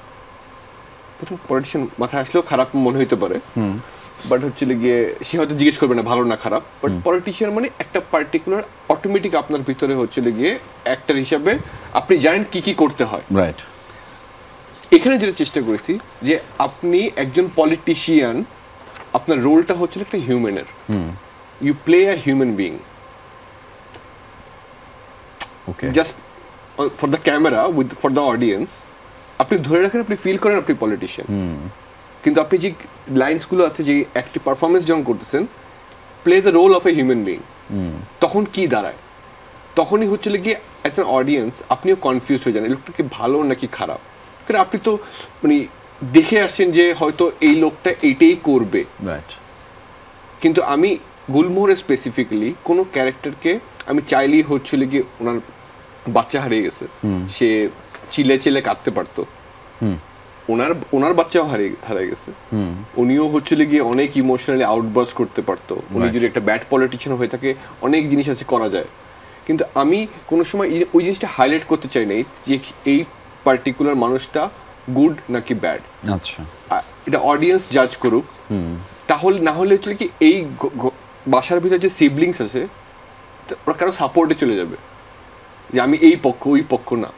প্রথম পলিটিশিয়ান মাথায় আসলেও খারাপ মনে হইতে পারে, বাট হচ্ছে গিয়ে সে হয়তো জিজ্ঞেস করবে না ভালো না খারাপ, বাট পলিটিশিয়ান মানে একটা পার্টিকুলার অটোমেটিক আপনার ভিতরে হচ্ছে গিয়ে অ্যাক্টর হিসাবে আপনি জানেন কি কি করতে হয়। রাইট। এখানে যেটা চেষ্টা করেছি যে আপনি একজন পলিটিশিয়ান, আপনার রোলটা হচ্ছে একটা হিউম্যানের, you play a human being, okay, just for the camera with for the audience. আপনি ধরে রাখেন, আপনি ফিল করেন আপনি পলিটিশিয়ান, কিন্তু আপনি যে লাইন্সগুলো আছে, যে একটি পারফরমেন্স যখন করতেছেন, play the role of a human being, তখন কি দাঁড়ায়, তখনই হচ্ছে গিয়ে অ্যাজ অ্যান অডিয়েন্স আপনিও কনফিউজ হয়ে যান এই লোকটা কি ভালো নাকি খারাপ। কারণ আপনি তো মানে দেখে আসছেন যে হয়তো এই লোকটা এইটাই করবে, রাইট। কিন্তু আমি গুলমোহরে স্পেসিফিক্যালি কোনো ক্যারেক্টারকে আমি চাইলেই হচ্ছিল গিয়ে, ওনার বাচ্চা হারিয়ে গেছে, সে চিলে চিলে কাঁদতে পারতো, ওনার বাচ্চাও হারিয়ে গেছে, উনিও হচ্ছিল গিয়ে অনেক ইমোশনালি আউটবার্স্ট করতে পারতো, উনি যদি একটা ব্যাড পলিটিশিয়ান হয়ে থাকে অনেক জিনিস আছে করা যায়। কিন্তু আমি কোনো সময় ওই জিনিসটা হাইলাইট করতে চাই নাই যে এই পার্টিকুলার মানুষটা গুড নাকি ব্যাড, আচ্ছা এটা অডিয়েন্স জাজ করুক। তাহলে না হলে হচ্ছে কি এই বাসার ভিতরে যে সিবলিংস আছে ওরা কারো সাপোর্টে চলে যাবে যে আমি এই পক্ষ ওই পক্ষ না,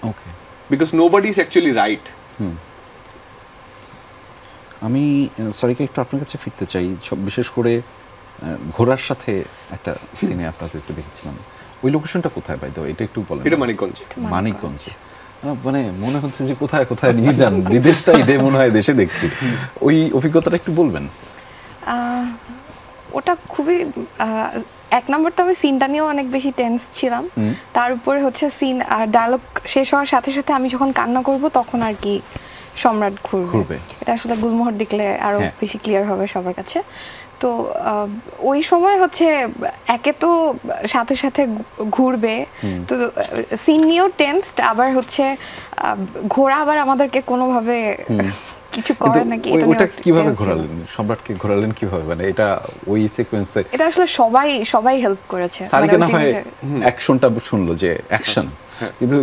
okay, because nobody is actually right. আমি সরিকে একটু আপনার কাছে ফিরতে চাই, সব বিশেষ করে ঘোড়ার সাথে একটা সিনে আপনাদের একটু দেখেছিলাম, ওই লোকেশনটা কোথায় পাই তো এটা একটু বলেন। এটা মানিকগঞ্জ। মানিকগঞ্জে, মানে মনে হচ্ছে যে কোথায় কোথায় নিয়ে যান, বিদেশটা ঈদে মনে হয় দেশে দেখছি, ওই অভিজ্ঞতাটা একটু বলবেন। ওটা খুবই এক নম্বর তো আমি সিনটা নিয়েও অনেক বেশি টেন্স ছিলাম, তার উপরে হচ্ছে সিন ডায়লগ শেষ হওয়ার সাথে সাথে আমি যখন কান্না করব তখন আর কি সম্রাট ঘুরবে। এটা আসলে গুলমোহর দেখলে আরো বেশি ক্লিয়ার হবে সবার কাছে। তো ওই সময় হচ্ছে একে তো সাথে সাথে ঘুরবে, তো সিন নিয়েও টেন্সড, আবার হচ্ছে ঘোড়া আবার আমাদেরকে কোনোভাবে কিছু করে নাকি, ওটা কিভাবে ঘোরালেন, সম্রাটকে ঘোরালেন কিভাবে, মানে এটা ওই সিকোয়েন্সে এটা আসলে সবাই হেল্প করেছে। সারিকা না হয় অ্যাকশনটা শুনলো যে অ্যাকশন, কিন্তু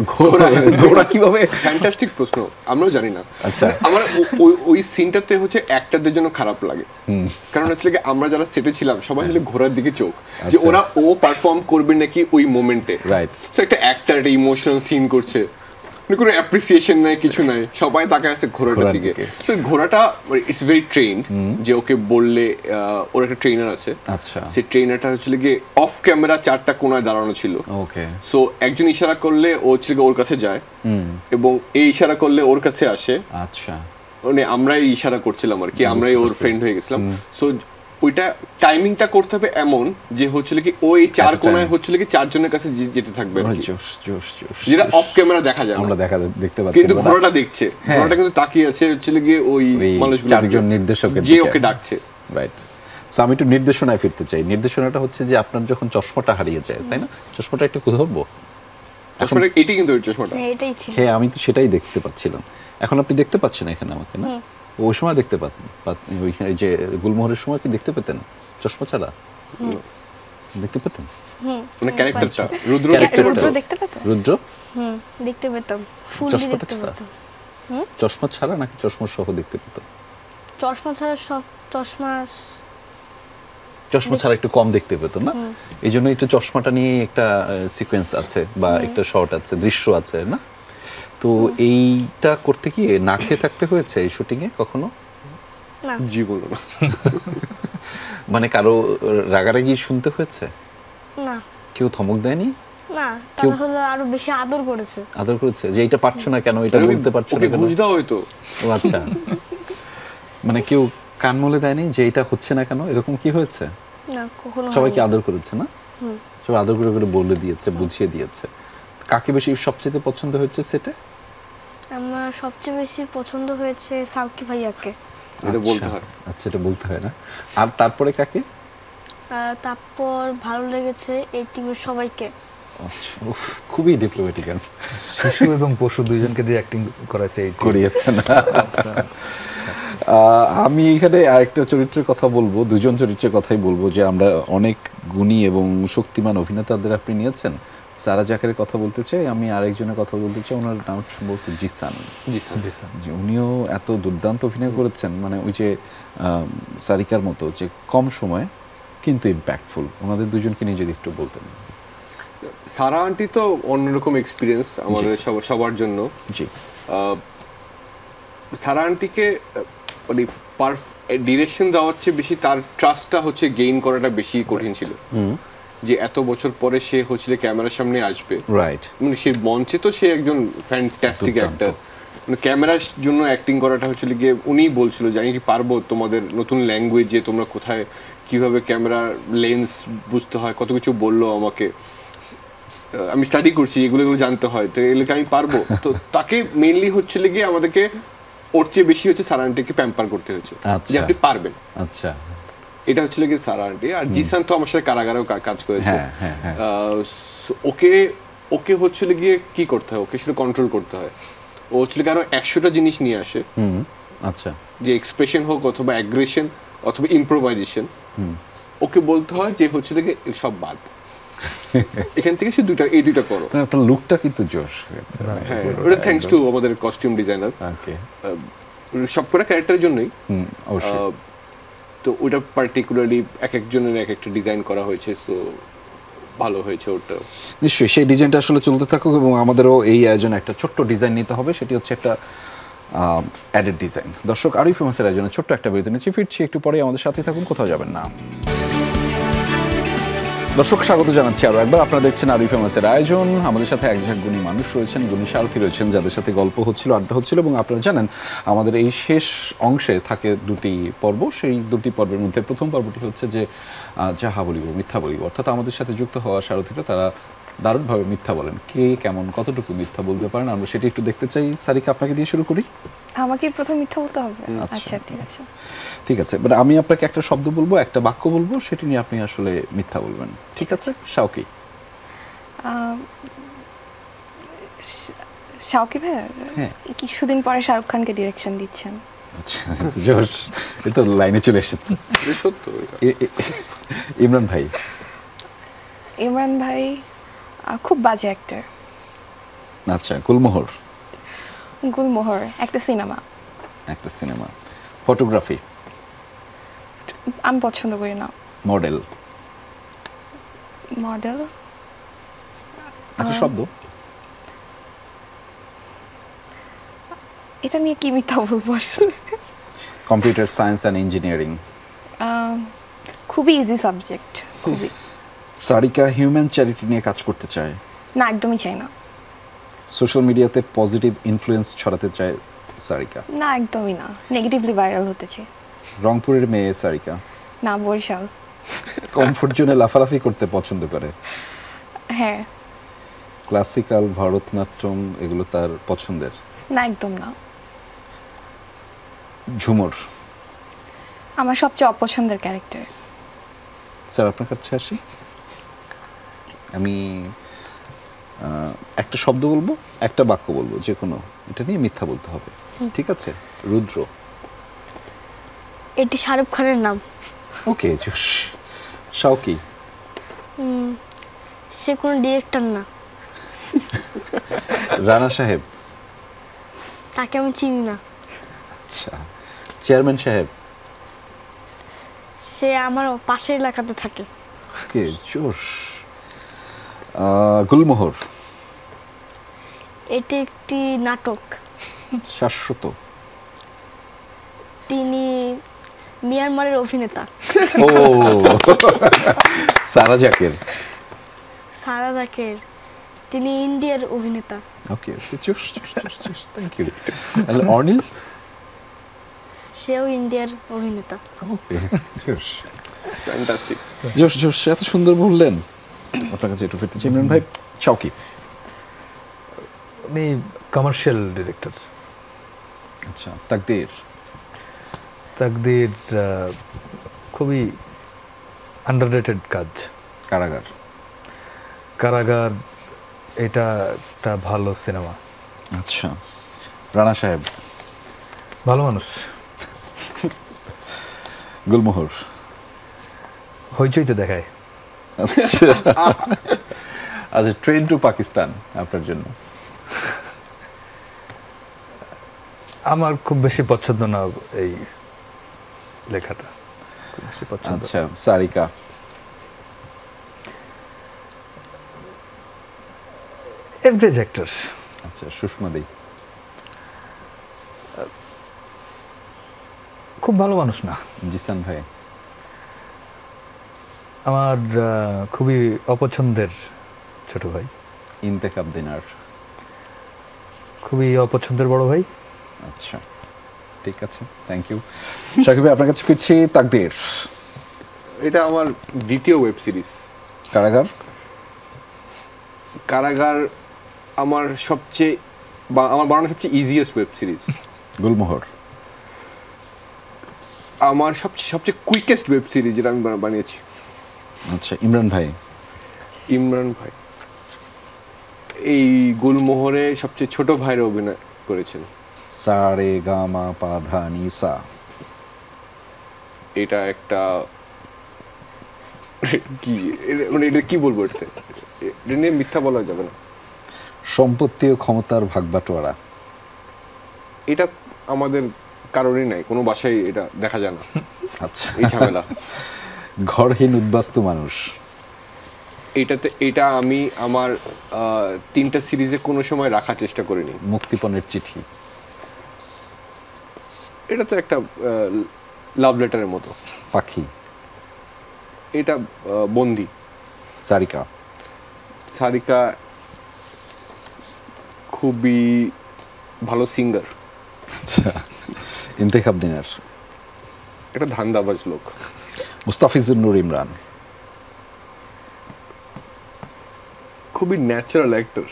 ঘোড়া কিভাবে, ফ্যান্টাস্টিক প্রশ্ন, আমরাও জানি না। আচ্ছা, আমার ওই সিনটাতে হচ্ছে অ্যাক্টরদের জন্য খারাপ লাগে, কারণ হচ্ছে কি আমরা যারা সেটে ছিলাম সবাই মিলে ঘোড়ার দিকে চোখ, যে ও পারফর্ম করবে নাকি ওই মোমেন্টে, রাইট। তো একটা অ্যাক্টর একটা ইমোশনাল সিন করছে, কোনো অ্যাপ্রিসিয়েশন নাই, কিছু নাই, সবাই তাকায় আছে ঘোড়াটার দিকে। তো ঘোড়াটা ইটস ভেরি ট্রেইনড, যে ওকে বললে ওর একটা ট্রেনার আছে, আচ্ছা, সেই ট্রেনারটা হচ্ছে গিয়ে অফ ক্যামেরা চারটা কোণায় দাঁড়ানো ছিল, ওকে। সো একজন ইশারা করলে ও হচ্ছে ওর কাছে যায়, এবং এই ইশারা করলে ওর কাছে আসে, আচ্ছা, মানে আমরাই ইশারা করছিলাম আর কি, আমরাই ওর ফ্রেন্ড হয়ে গেছিলাম। সো ওইটা টাইমিংটা করতে হবে এমন যে হচ্ছিল কি ওই চার কোণায় হচ্ছিল কি চারজনের কাছে যেতে থাকবে, যেটা অফ ক্যামেরা দেখা যায়, আমরা দেখতে পাচ্ছি, কিন্তু ঘোড়াটা দেখছে, ঘোড়াটা কিন্তু তাকিয়ে আছে হচ্ছিল গিয়ে ওই মানুষগুলো, চারজন নির্দেশকের যে ওকে ডাকছে, রাইট। সো আমি একটু নির্দেশনায় ফিরতে চাই। নির্দেশনাটা হচ্ছে যে আপনার যখন চশমাটা হারিয়ে যায়, তাই না, চশমাটা একটু ধরবো, চশমাটা এটাই কিন্তু চশমাটা, এটাই ছিল, হ্যাঁ আমি তো সেটাই দেখতে পাচ্ছিলাম, এখন আপনি দেখতে পাচ্ছেন এখানে আমাকে না, ওই সময় দেখতে ওইখানে যে গুলমোহরের সময় কি দেখতে পেতেন চশমা ছাড়া, দেখতে পেতেন, মানে ক্যারেক্টারটা রুদ্র দেখতে পেতেন, রুদ্র দেখতে পেতাম, ফুল চশমাটা দেখতে ছাড়া, পেতাম, চশমা ছাড়া নাকি চশমা সহ দেখতে পেতাম? চশমা ছাড়া সব, চশমা ছাড়া একটু কম দেখতে পেত না, এই জন্য একটু চশমাটা নিয়ে একটা সিকোয়েন্স আছে বা একটা শর্ট আছে, দৃশ্য আছে না। তো এইটা করতে গিয়ে না খেয়ে থাকতে হয়েছে এই শুটিং এ কখনো? না, জীবন না, মানে কারো রাগারাগি শুনতে হয়েছে? না, কেউ ধমক দেয়নি? না, তারা হলো আরো বেশি আদর করেছে, আদর করেছে যে এটা পারছো না কেন, এটা বলতে পারছো না কেন, বুঝতে হয়তো। ও আচ্ছা, মানে কেউ কান মলে দেয়নি যে এটা হচ্ছে না কেন, এরকম কি হয়েছে? না, কখনো সবাইকে আদর করেছে না, সবাই আদর করে করে বলে দিয়েছে, বুঝিয়ে দিয়েছে। কাকে বেশি সবচেয়ে পছন্দ হয়েছে সেটা? আমার সবচেয়ে বেশি পছন্দ হয়েছে সাউকি ভাইয়াকে। এটা বলতে হয়, আচ্ছা এটা বলতে হয় না। আর তারপরে কাকে? তারপর ভালো লেগেছে এই টিমের সবাইকে। আচ্ছা, খুবই ডিপ্লোম্যাটিক আনসার। শিশু এবং পশু দুইজনকে দিয়ে অ্যাক্টিং করাইছে, করিয়েছে না। আমি এখানে আরেকটা চরিত্রের কথা বলবো, দুজন চরিত্রের কথাই বলবো, যে আমরা অনেক গুণী এবং শক্তিমান অভিনেতাদের আপনি নিয়েছেন, সারা জাকেরের কথা বলতে চাই, আমি আরেকজনের কথা বলতে চাই, ওনার নাম সম্ভবত জিসান। যে উনিও এত দুর্দান্ত অভিনয় করেছেন, মানে ওই যে সারিকার মতো যে কম সময়ে কিন্তু ইম্প্যাক্টফুল। ওনাদের দুজনকে নিয়ে যদি একটু বলতেন। সারা আন্টি তো অন্যরকম এক্সপিরিয়েন্স আমাদের সবার জন্য। জি, সারা আন্টিকে মানে ডিরেকশন দেওয়ার চেয়ে বেশি তার ট্রাস্টটা হচ্ছে গেইন করাটা বেশি কঠিন ছিল। যে এত বছর পরে সে হচ্ছিল ক্যামেরার সামনে আসবে, রাইট, মানে সে মঞ্চে তো সে একজন ফ্যান্টাস্টিক অ্যাক্টর, মানে ক্যামেরার জন্য অ্যাক্টিং করাটা হচ্ছিল গিয়ে উনিই বলছিল যে আমি কি পারবো তোমাদের নতুন ল্যাঙ্গুয়েজে তোমরা কোথায় কিভাবে ক্যামেরার লেন্স বুঝতে হয়, কত কিছু বললো আমাকে, আমি স্টাডি করছি, এগুলো জানতে হয়, তো এগুলোকে আমি পারবো। তো তাকে মেইনলি হচ্ছিল গিয়ে আমাদেরকে ওর চেয়ে বেশি হচ্ছে সারা আন্টিকে প্যাম্পার করতে হচ্ছে যে আপনি পারবেন। আচ্ছা, এটা হচ্ছিল কি সারা আন্টি। আর জিসান তো আমার সাথে কারাগারেও কাজ করেছে। ওকে হচ্ছিল গিয়ে কি করতে হয়, ওকে শুধু কন্ট্রোল করতে হয়। ও হচ্ছিল কি আরো 100টা জিনিস নিয়ে আসে। আচ্ছা, যে এক্সপ্রেশন হোক অথবা অ্যাগ্রেশন অথবা ইম্প্রোভাইজেশন, ওকে বলতে হয় যে হচ্ছিল কি সব বাদ, এখান থেকে সে এই দুইটা করো। তার লুকটা কিন্তু জোশ হয়েছে। হ্যাঁ, ওটা থ্যাঙ্কস টু আমাদের কস্টিউম ডিজাইনার। ওকে, সবকটা ক্যারেক্টারের জন্যই। অবশ্যই। তো ওটা পার্টিকুলারলি এক একজনের এক একটা ডিজাইন করা হয়েছে, সো ভালো হয়েছে ওটা। নিশ্চয়ই সেই ডিজাইনটা আসলে চলতে থাকুক, এবং আমাদেরও এই আয়োজনে একটা ছোট্ট ডিজাইন নিতে হবে, সেটি হচ্ছে একটা অ্যাডেড ডিজাইন। দর্শক, আরই ফেমাসের আয়োজনে ছোট্ট একটা বিরতি নিচ্ছি, ফিরছি একটু পরে, আমাদের সাথে থাকুন, কোথাও যাবেন না। দর্শক, স্বাগত জানাচ্ছি আরও একবার। আপনারা দেখছেন আরই ফেমাসের আয়োজন। আমাদের সাথে একজন গুণী মানুষ রয়েছেন, গুণী সারথী রয়েছেন, যাদের সাথে গল্প হচ্ছিল, আড্ডা হচ্ছিল। এবং আপনারা জানেন আমাদের এই শেষ অংশে থাকে দুটি পর্ব। সেই দুটি পর্বের মধ্যে প্রথম পর্বটি হচ্ছে যে যাহা বলিব মিথ্যা বলিব, অর্থাৎ আমাদের সাথে যুক্ত হওয়া সারথীরা তারা দারুণভাবে মিথ্যা বলেন। কে কেমন কতটুকু মিথ্যা বলতে পারেন, আমরা সেটি একটু দেখতে চাই। সারিকা, আপনাকে দিয়ে শুরু করি। আমাকে প্রথম মিথ্যা বলতে হবে? আচ্ছা, ঠিক আছে। ঠিক আছে, মানে আমি আপনাকে একটা শব্দ বলবো, একটা বাক্য বলবো, সেটি নিয়ে আপনি আসলে মিথ্যা বলবেন, ঠিক আছে? শাওকি। শাওকি ভাই কিছুদিন পরে শাহরুখ খানকে ডিরেকশন দিচ্ছেন। আচ্ছা, জোশ, এ তো লাইনে চলে এসেছে। সত্য। ইমরান ভাই। ইমরান ভাই খুব বাজে অ্যাক্টর। আচ্ছা, গুলমোহর। গুলমোহর একটা সিনেমা। একটা সিনেমা। ফটোগ্রাফি। আমি পছন্দ করি না। মডেল। মডেল একটা শব্দ। এটা নিয়ে কি মিথ্যা বলবো আসলে? Computer science and engineering. খুবই ইজি সাবজেক্ট, খুবই। সারিকা হিউম্যান চ্যারিটি নিয়ে কাজ করতে চায়। না, একদমই চাই না। সোশ্যাল মিডিয়াতে পজিটিভ ইনফ্লুয়েন্স ছড়াতে চায় সারিকা। না, একদমই না, নেগেটিভলি ভাইরাল হতে চাই। রংপুরের মেয়ে সারিকা। না, বরিশাল। কমফোর্ট জোনে লাফালাফি করতে পছন্দ করে। হ্যাঁ। ক্লাসিক্যাল, ভারতনাট্যম এগুলো তার পছন্দের। না, একদম না। ঝুমুর। আমার সবচেয়ে অপছন্দের ক্যারেক্টার। স্যার, আপনার কাছে আসি। আমি একটা শব্দ বলবো, একটা বাক্য বলবো, যে কোনো, এটা নিয়ে মিথ্যা বলতে হবে, ঠিক আছে? রুদ্র। এটি শাহরুখ খানের নাম। ওকে, জোশ। শাওকি। সে কোনো ডিরেক্টর না। রানা সাহেব। তাকে আমি চিনি না। আচ্ছা, চেয়ারম্যান সাহেব। সে আমার পাশের এলাকাতে থাকে। ওকে, জোশ। গুলমোহর। এটি একটি নাটক। শাশ্বত। তিনি মিয়ানমারের অভিনেতা। ও, সারা জাকের। সারা জাকের, তিনি ইন্ডিয়ার অভিনেতা। ওকে, জোশ জোশ জোশ জোশ, থ্যাংক ইউ। তাহলে অনিল। সেও ইন্ডিয়ার অভিনেতা। ওকে, জোশ, ফ্যান্টাস্টিক, জোশ জোশ, এত সুন্দর বললেন। আপনার কাছে একটু ফিরতে চাই। ইমরান ভাই। শাওকি। উনি কমার্শিয়াল ডিরেক্টর। আচ্ছা, তাকদীর। তাকদীর খুবই আন্ডাররেটেড কাজ। কারাগার। কারাগার এটা একটা ভালো সিনেমা। আচ্ছা, রানা সাহেব। ভালো মানুষ। গুলমোহর। হইচইতে দেখায়। আচ্ছা, আচ্ছা, ট্রেন টু পাকিস্তান আপনার জন্য? আমার খুব বেশি পছন্দ না এই লেখাটা, খুব বেশি পছন্দ। আচ্ছা, সারিকা? Average actor. আচ্ছা, সুষমা দি? খুব ভালো মানুষ না। জিসান ভাই? আমার খুবই অপছন্দের ছোট ভাই। ইন্তেখাব দিনার? খুবই অপছন্দের বড় ভাই। আচ্ছা, ঠিক আছে, থ্যাংক ইউ। শাকিব ভাই, আপনার কাছে ফিরছি। তাকদীর? এটা আমার দ্বিতীয় ওয়েব সিরিজ। কারাগার? কারাগার আমার বানানো সবচেয়ে ইজিয়েস্ট ওয়েব সিরিজ। গুলমোহর? আমার সবচেয়ে কুইকেস্ট ওয়েব সিরিজ যেটা আমি বানিয়েছি। আচ্ছা, ইমরান ভাই? ইমরান ভাই এই গুলমোহরে সবচেয়ে ছোট ভাইয়ের অভিনয় করেছেন। সা রে গা মা পা ধা নি সা। এটা একটা কি, মানে এটা কি বলবো, এটা নিয়ে মিথ্যা বলা যাবে না। সম্পত্তি ও ক্ষমতার ভাগবাটোয়ারা? এটা আমাদের কারোরই নাই, কোনো বাসায় এটা দেখা যায় না। আচ্ছা, এই ঝামেলা। ঘরহীন উদ্বাস্তু মানুষ? এটা আমি আমার 3টা সিরিজে কোনো সময় রাখার চেষ্টা করিনি। মুক্তিপণের চিঠি? এটা তো একটা লাভ লেটারের মতো। পাখি? এটা বন্দি। সারিকা? সারিকা খুবই ভালো সিঙ্গার। আচ্ছা, ইন্তেখাব দিনার? এটা ধান্দাবাজ লোক। মুস্তাফিজুর নূর ইমরান? খুবই ন্যাচারাল অ্যাক্টর।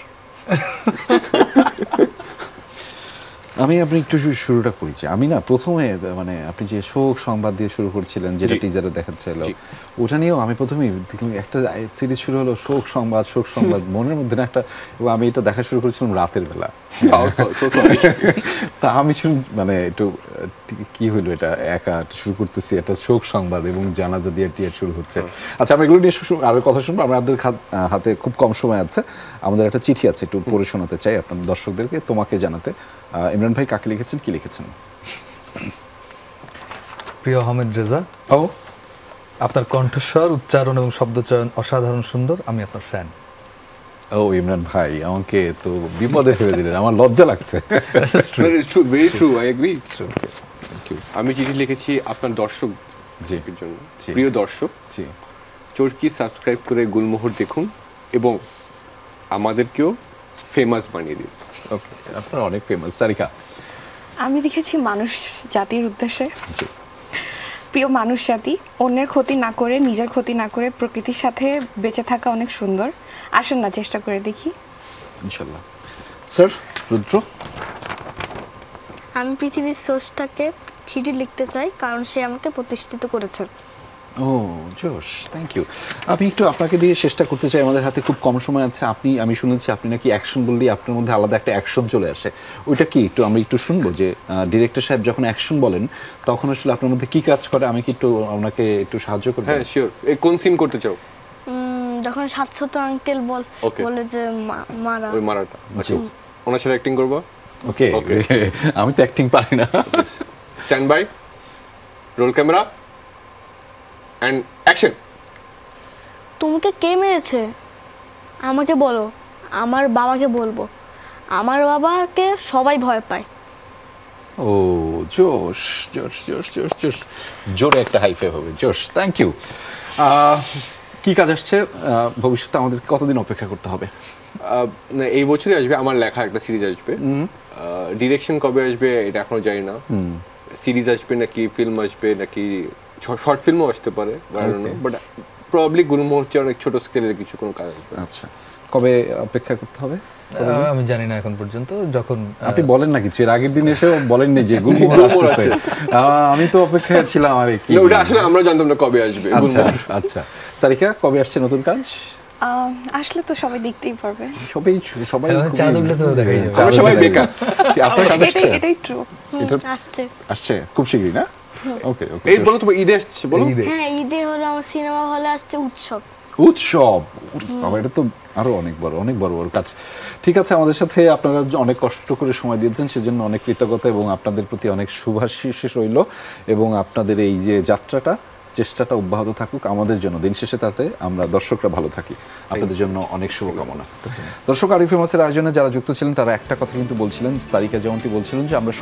আমি আপনি একটু শুরুটা করেছি। আমি না প্রথমে মানে আপনি যে শোক সংবাদ দিয়ে শুরু করছিলেন, যেটা টিজারে দেখাচ্ছিল, ওটা নিয়েও আমি প্রথমেই দেখলাম একটা সিরিজ শুরু হলো শোক সংবাদ মনের মধ্যে না একটা, এবং আমি এটা দেখা শুরু করেছিলাম রাতের বেলা। তা আমি শুরু মানে একটু কি হইলো, এটা একা শুরু করতেছি, একটা শোক সংবাদ এবং জানাজা দিয়ে টিয়ার শুরু হচ্ছে। আচ্ছা, আমরা এগুলো নিয়ে আরো কথা শুনবো। আমাদের হাতে খুব কম সময় আছে, আমাদের একটা চিঠি আছে, একটু পড়ে শোনাতে চাই আপনাদের দর্শকদেরকে, তোমাকে জানাতে। ইমরান ভাই কাকে লিখেছেন, কি লিখেছেন? প্রিয় আহমেদ রেজা, ও আপনার কণ্ঠস্বর, উচ্চারণ এবং শব্দচয়ন অসাধারণ সুন্দর, আমি আপনার ফ্যান। ও ইমরান ভাই, আমাকে তো বিপদে ফেলে দিলেন, আমার লজ্জা লাগছে। আমি চিঠি লিখেছি আপনার দর্শক জন্য। প্রিয় দর্শক, চরকি সাবস্ক্রাইব করে গুলমোহর দেখুন এবং আমাদেরকেও ফেমাস বানিয়ে দিন। ওকে, আপনারা অনেক ফেমাস। সারিকা? আমি লিখেছি মানুষ জাতির উদ্দেশ্যে। প্রিয় মানুষ জাতি, অন্যের ক্ষতি না করে, নিজের ক্ষতি না করে প্রকৃতির সাথে বেঁচে থাকা অনেক সুন্দর। আসুন না, চেষ্টা করে দেখি, ইনশাল্লাহ। স্যার রুদ্র? আমি পৃথিবীর সোর্সটাকে চিঠি লিখতে চাই, কারণ সে আমাকে প্রতিষ্ঠিত করেছেন। ও জোশ, থ্যাংক ইউ। আমি একটু আপনাকে দিয়ে চেষ্টা করতে চাই, আমাদের হাতে খুব কম সময় আছে। আমি শুনেছি আপনি নাকি অ্যাকশন বললেই আপনার মধ্যে আলাদা একটা অ্যাকশন চলে আসে, ওইটা কি একটু আমরা একটু শুনবো, যে ডিরেক্টর সাহেব যখন অ্যাকশন বলেন তখন আসলে আপনার মধ্যে কি কাজ করে? আমি কি একটু আপনাকে একটু সাহায্য করব? হ্যাঁ শিওর। এই কোন সিন করতে চাও? যখন 700 আঙ্কেল বলে যে মারা, ওই মারাটা। আচ্ছা, ওনার সাথে অ্যাক্টিং করবা? ওকে, আমি তো অ্যাক্টিং পারি না। Stand by, roll camera and action. তোমাকে কে মেরেছে আমাকে বলো, আমার বাবাকে বলবো। আমার বাবাকে সবাই ভয় পায়। ও জোশ জোশ জোশ জোশ জোশ, জোরে একটা হাইফে হবে। জোশ, থ্যাংক ইউ। কি কাজ আসছে ভবিষ্যতে? আমাদের কতদিন অপেক্ষা করতে হবে? এই বছরই আসবে আমার লেখা একটা সিরিজ আসবে। ডিরেকশন কবে আসবে এটা এখনো জানি না। সিরিজ আসবে নাকি ফিল্ম আসবে নাকি শর্ট ফিল্মও আসতে পারে, বাট প্রবাবলি গুলমোহর চেয়ে অনেক ছোট স্কেলের কিছু কোনো কাজ আসবে। আচ্ছা, কবে অপেক্ষা করতে হবে? আমি জানি না এখন পর্যন্ত। যখন আপনি বলেন না কিছু, এর আগের দিন এসে বলেননি যে গুলমোহর আসছে। আমি তো অপেক্ষায় ছিলাম। আর কি ওটা আসলে আমরা জানতাম না কবে আসবে। আচ্ছা আচ্ছা, সারিকা কবে আসছে নতুন কাজ? আসলে তো সবাই দেখতেই পারবে। সবাই সবাই বেকার। আপনার কাজ আসছে? এটাই ট্রু। আসছে খুব শীঘ্রই না? ওকে ওকে। এই বলো তো ঈদে আসছে, বলো। হ্যাঁ, ঈদে হলো আমার সিনেমা হলে আসছে উৎসব। উৎসব, বাবা এটা তো আরো অনেক বড় কাজ। ঠিক আছে, আমাদের সাথে আপনারা অনেক কষ্ট করে সময় দিয়েছেন, সেজন্য অনেক কৃতজ্ঞতা এবং আপনাদের প্রতি অনেক শুভাশিস রইল, এবং আপনাদের এই যে যাত্রাটা, চেষ্টাটা অব্যাহত থাকুক আমাদের জন্য, দিন শেষে তাতে আমরা দর্শকরা ভালো থাকি। আপনাদের জন্য অনেক শুভকামনা। দর্শক, আরিফ ফেমাসের আয়োজনে যারা যুক্ত ছিলেন তারা একটা কথা কিন্তু বলছিলেন, সারিকা যেমনটি বলছিলেন যে আমরা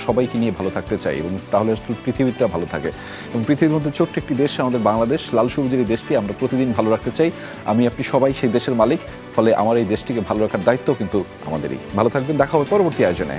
সবাইকে নিয়ে ভালো থাকতে চাই, এবং তাহলে পৃথিবীটা ভালো থাকে। এবং পৃথিবীর মধ্যে ছোট্ট একটি দেশ আমাদের বাংলাদেশ, লাল সবুজের এই দেশটি আমরা প্রতিদিন ভালো রাখতে চাই। আমি আপনি সবাই সেই দেশের মালিক, ফলে আমার এই দেশটিকে ভালো রাখার দায়িত্ব কিন্তু আমাদেরই। ভালো থাকবেন, দেখা হবে পরবর্তী আয়োজনে।